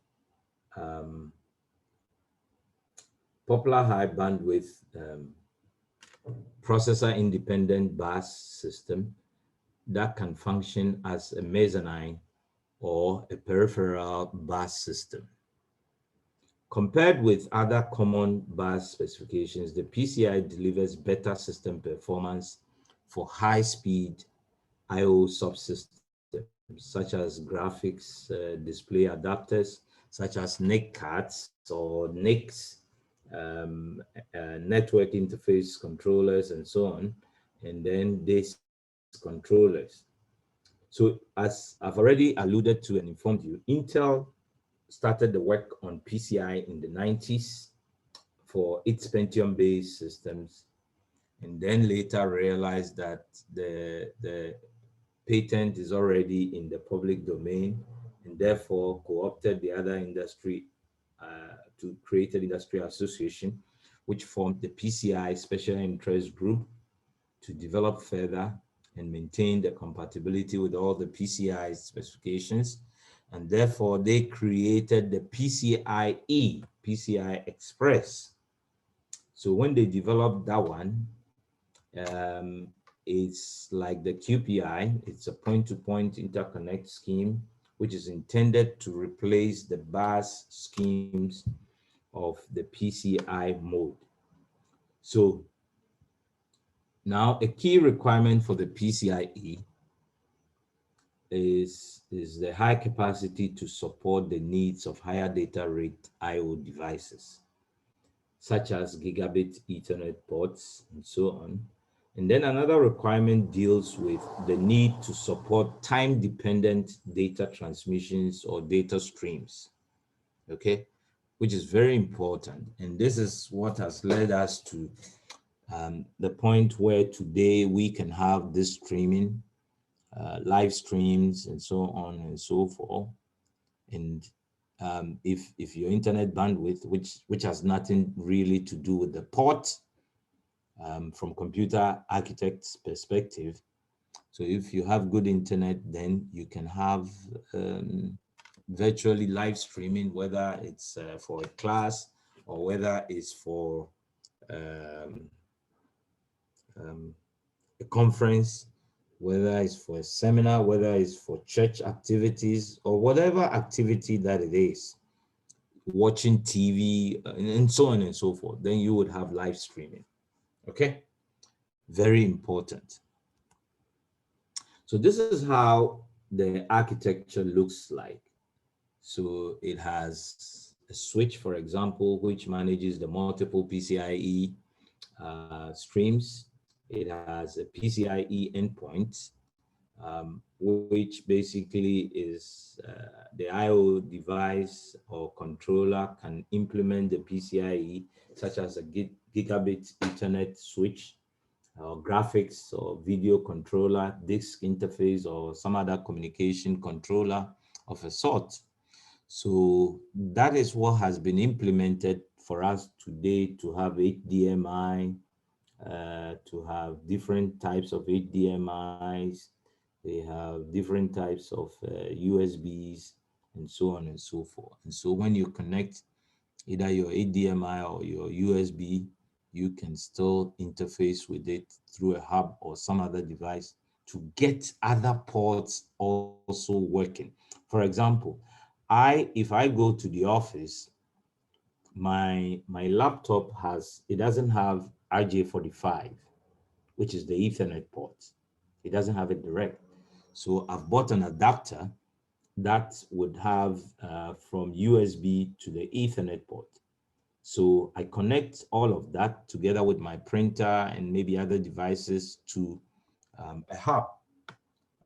processor independent bus system that can function as a mezzanine or a peripheral bus system. Compared with other common bus specifications, the PCI delivers better system performance for high-speed I/O subsystems, such as graphics display adapters, such as NIC cards or NICs, network interface controllers, and so on, and then these controllers. So as I've already alluded to and informed you, Intel started the work on PCI in the 90s for its Pentium-based systems, and then later realized that the patent is already in the public domain, and therefore co-opted the other industry to create an industry association, which formed the PCI Special Interest Group to develop further and maintain the compatibility with all the PCI specifications. And therefore, they created the PCIe, PCI Express. So when they developed that one, it's like the QPI. It's a point-to-point interconnect scheme, which is intended to replace the bus schemes of the PCI mode. So Now, a key requirement for the PCIe is the high capacity to support the needs of higher data rate I/O devices, such as gigabit Ethernet ports and so on. And then another requirement deals with the need to support time-dependent data transmissions or data streams, okay, which is very important. And this is what has led us to the point where today we can have this streaming, live streams and so on and so forth. And if your internet bandwidth, which has nothing really to do with the port, from computer architect's perspective. So if you have good internet, then you can have virtually live streaming, whether it's for a class or whether it's for um, a conference, whether it's for a seminar, whether it's for church activities or whatever activity that it is, watching TV and so on and so forth, then you would have live streaming. Okay, very important. So this is how the architecture looks like. So it has a switch, for example, which manages the multiple PCIe streams. It has a PCIe endpoint, which basically is the IO device or controller can implement the PCIe, such as a gigabit Ethernet switch, or graphics or video controller, disk interface, or some other communication controller of a sort. So that is what has been implemented for us today to have HDMI, to have different types of HDMIs. They have different types of USBs and so on and so forth. And so when you connect either your HDMI or your USB, you can still interface with it through a hub or some other device to get other ports also working. For example, if I go to the office, my laptop it doesn't have RJ45, which is the Ethernet port. It doesn't have it direct. So I've bought an adapter that would have from USB to the Ethernet port. So I connect all of that together with my printer and maybe other devices to a hub.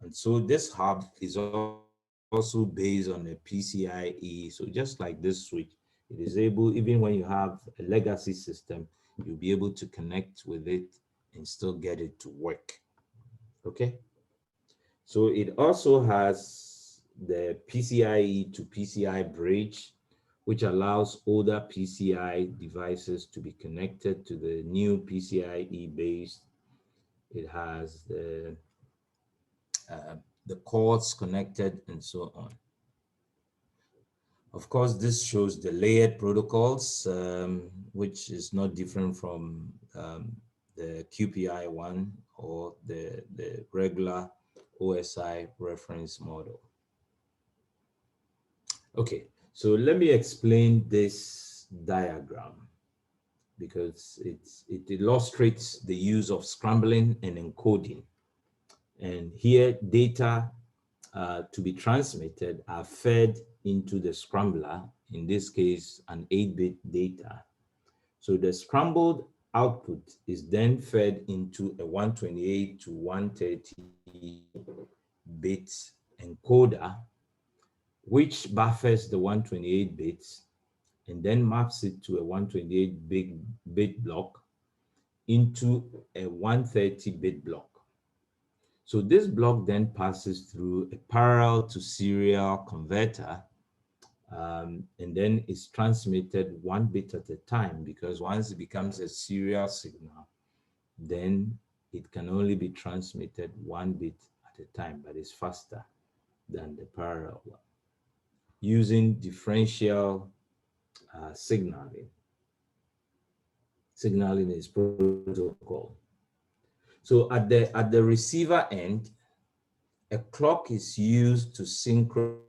And so this hub is also based on a PCIe. So just like this switch, it is able, even when you have a legacy system, you'll be able to connect with it and still get it to work. Okay. So it also has the PCIe to Pci bridge, which allows older PCI devices to be connected to the new PCIe based. It has the cords connected and so on. Of course, this shows the layered protocols, which is not different from the QPI one or the regular OSI reference model. Okay, so let me explain this diagram because it illustrates the use of scrambling and encoding. And here, data to be transmitted are fed into the scrambler, in this case, an 8-bit data. So the scrambled output is then fed into a 128 to 130-bit encoder, which buffers the 128 bits and then maps it to a 128-bit block into a 130-bit block. So this block then passes through a parallel to serial converter, and then is transmitted 1 bit at a time, because once it becomes a serial signal, then it can only be transmitted 1 bit at a time, but it's faster than the parallel one, using differential signaling. Signaling is protocol. So at the receiver end, a clock is used to synchronize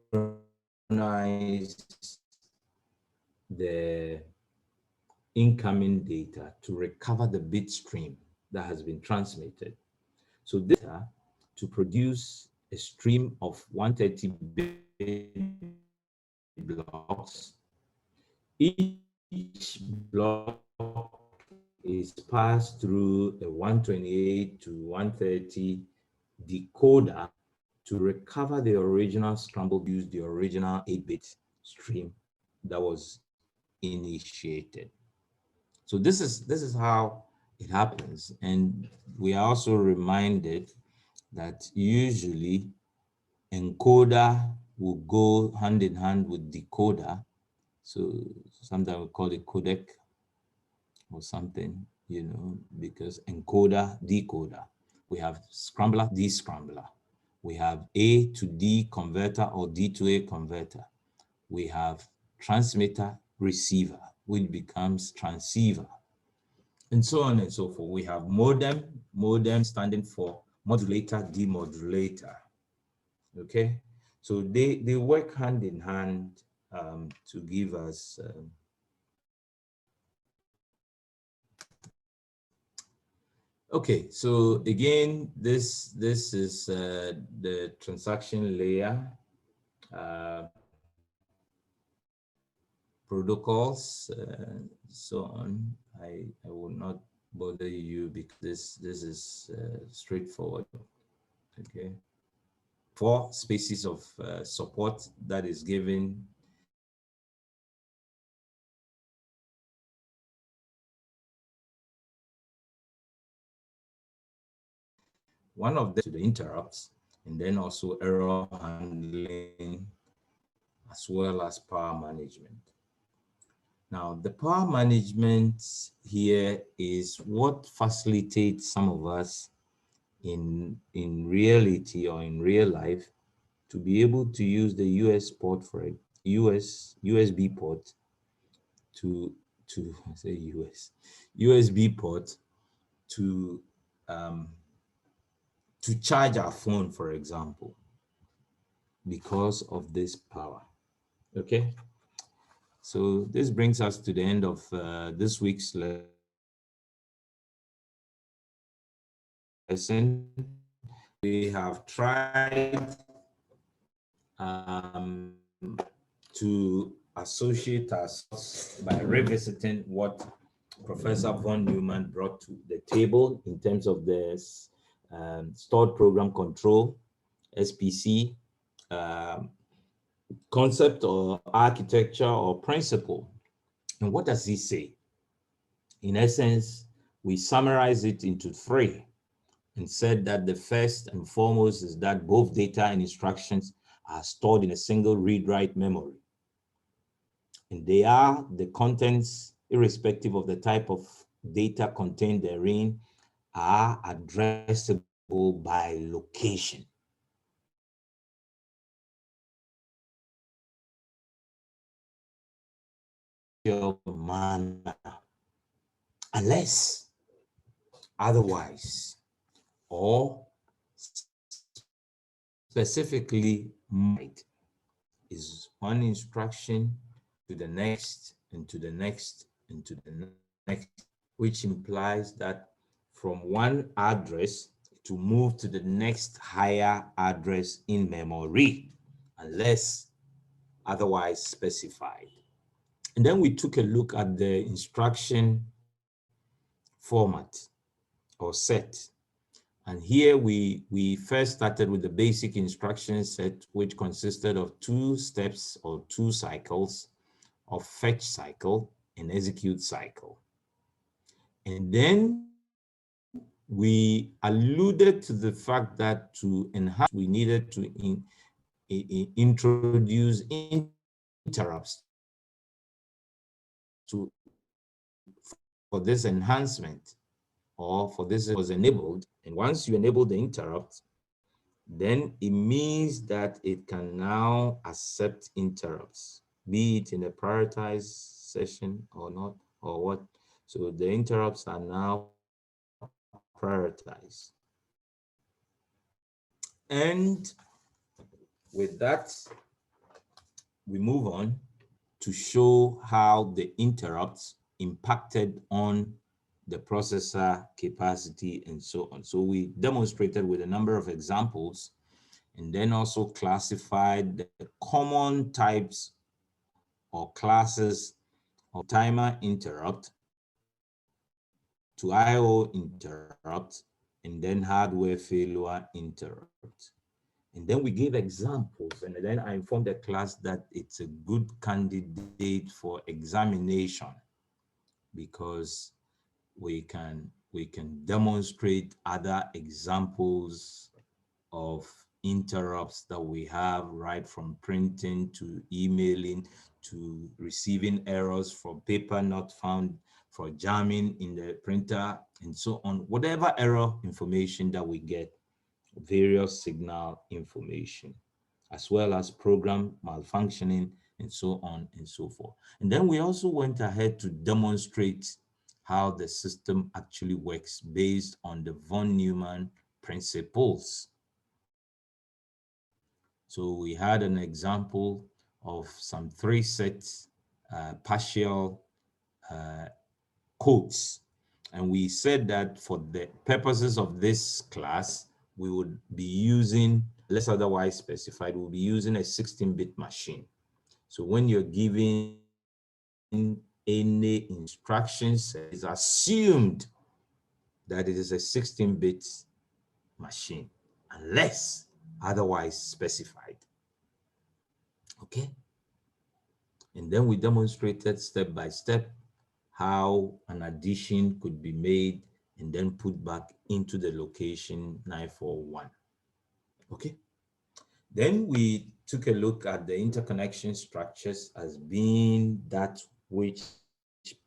the incoming data to recover the bit stream. that has been transmitted. So data to produce a stream of 130-bit blocks. Each block is passed through a 128 to 130 decoder to recover the original scrambled, use the original 8-bit stream that was initiated. So this is how it happens. And we are also reminded that usually encoder will go hand in hand with decoder. So sometimes we call it codec or something, you know, because encoder, decoder. We have scrambler, descrambler. We have A to D converter or D to A converter. We have transmitter, receiver, which becomes transceiver, and so on and so forth. We have modem standing for modulator, demodulator. Okay, so they work hand in hand to give us okay, so again, this is the transaction layer protocols, so on. I will not bother you because this is straightforward. Okay, 4 species of support that is given. One of them to the interrupts, and then also error handling, as well as power management. Now, the power management here is what facilitates some of us in reality or in real life to be able to use the US port for it, USB port to I say USB port um, to charge our phone, for example, because of this power. Okay, so this brings us to the end of this week's lesson. We have tried to associate ourselves by revisiting what Professor von Neumann brought to the table in terms of this stored program control, SPC, concept or architecture or principle. And what does he say? In essence, we summarize it into 3 and said that the first and foremost is that both data and instructions are stored in a single read-write memory. And they are the contents, irrespective of the type of data contained therein, are addressable by location. Manner, unless otherwise, or specifically is one instruction to the next and to the next and to the next, which implies that from one address to move to the next higher address in memory, unless otherwise specified. And then we took a look at the instruction format or set. And here we first started with the basic instruction set, which consisted of 2 steps or 2 cycles of fetch cycle and execute cycle. And then we alluded to the fact that to enhance, we needed to introduce interrupts for this enhancement, or for this was enabled. And once you enable the interrupt, then it means that it can now accept interrupts, be it in a prioritized session or not, or what. So the interrupts are now prioritized. And with that, we move on to show how the interrupts impacted on the processor capacity, and so on. So we demonstrated with a number of examples, and then also classified the common types or classes of timer interrupt to IO interrupt, and then hardware failure interrupt. And then we gave examples, and then I informed the class that it's a good candidate for examination because we can demonstrate other examples of interrupts that we have, right from printing to emailing to receiving errors for paper not found, for jamming in the printer, and so on. Whatever error information that we get, various signal information, as well as program malfunctioning, and so on and so forth. And then we also went ahead to demonstrate how the system actually works based on the von Neumann principles. So we had an example of some 3 sets partial codes. And we said that for the purposes of this class, we would be using, less otherwise specified, we'll be using a 16-bit machine. So when you're giving any instructions, it's assumed that it is a 16-bit machine, unless otherwise specified. Okay? And then we demonstrated step by step how an addition could be made and then put back into the location 941. Okay. Then we took a look at the interconnection structures as being that which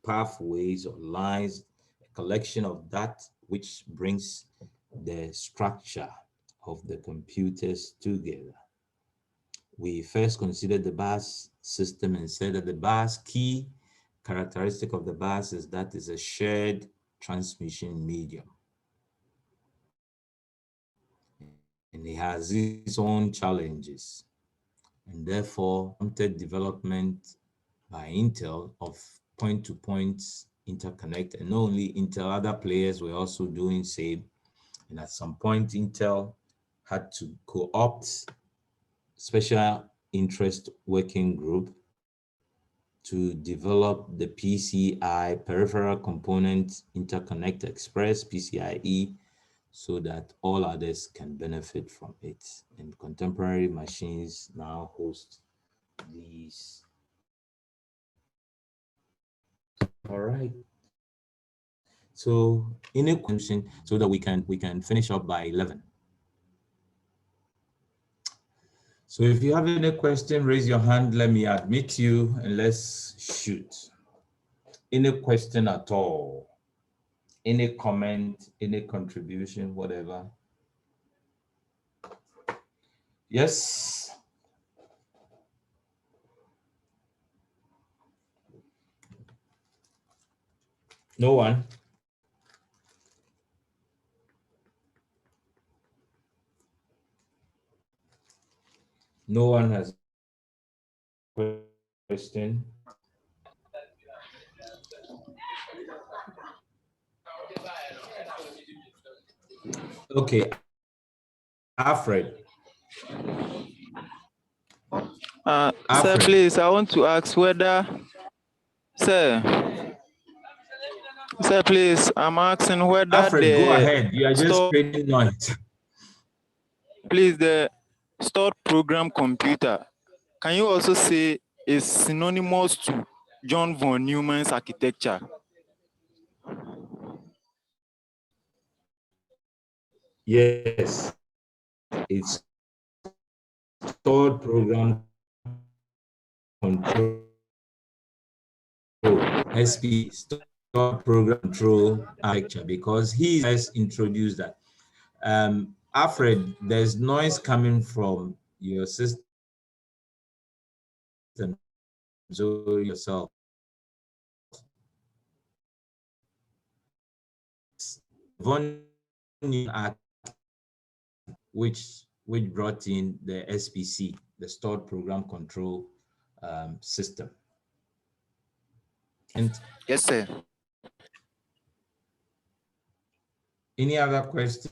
pathways or lines, a collection of that which brings the structure of the computers together. We first considered the bus system and said that the bus key characteristic of the bus is that it's a shared transmission medium. And it has its own challenges. And therefore, prompted development by Intel of point-to-point interconnect. And not only Intel, other players were also doing same. And at some point, Intel had to co-opt special interest working group to develop the Pci, Peripheral Component Interconnect Express, PCIe, so that all others can benefit from it. And contemporary machines now host these. All right. So in a question, so that we can finish up by 11. So if you have any question, raise your hand, let me admit you, and let's shoot. Any question at all? Any comment, any contribution, whatever? Yes. No one? No one has a question? Okay. Alfred. Sir, please, I want to ask whether, sir, please, I'm asking whether Alfred, go ahead. You are just creating noise. Please, the stored program computer, can you also say is synonymous to John von Neumann's architecture? Yes. It's stored program control, SP, stored program control architecture, because he has introduced that. Alfred, there's noise coming from your system, so yourself. Von Neumann, which brought in the SPC, the stored program control system. And yes, sir. Any other question?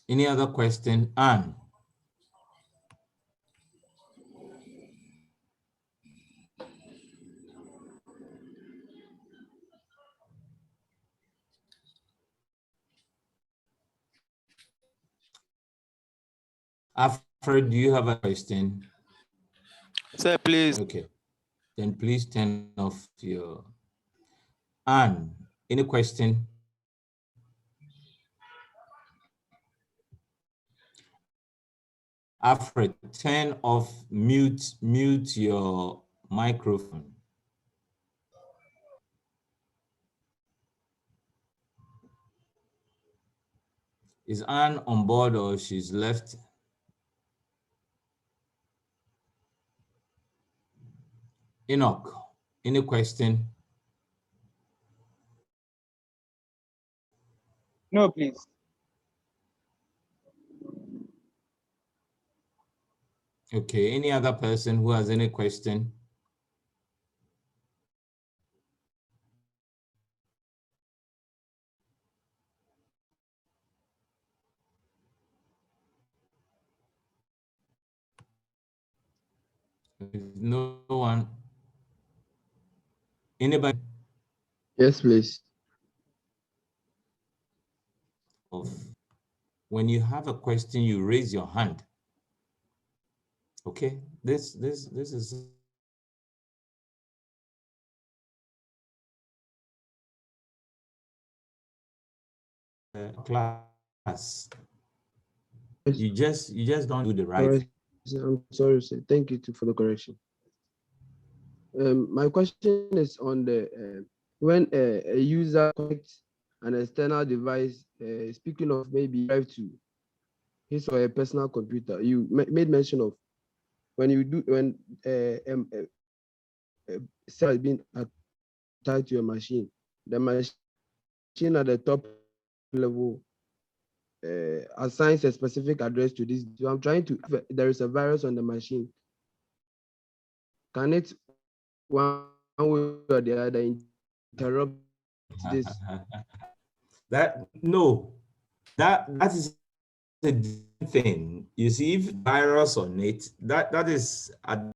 Any other question? Anne? Alfred, do you have a question? Sir, please. Okay, then please turn off your. Anne, any question? Alfred, turn off, mute your microphone. Is Anne on board or she's left? Enoch, any question? No, please. Okay, any other person who has any question? If no one, anybody? Yes, please. When you have a question, you raise your hand. Okay, this is a class. You just don't do the right thing. I'm sorry, sir. Thank you for the correction. My question is on the when a user connects an external device, speaking of maybe drive to his or her personal computer, you made mention of when cell has been attached to your machine, the machine at the top level assigns a specific address to this. So I'm trying to, if there is a virus on the machine, can it one way or the other interrupt this? That is a different thing. You see, if virus on it, that is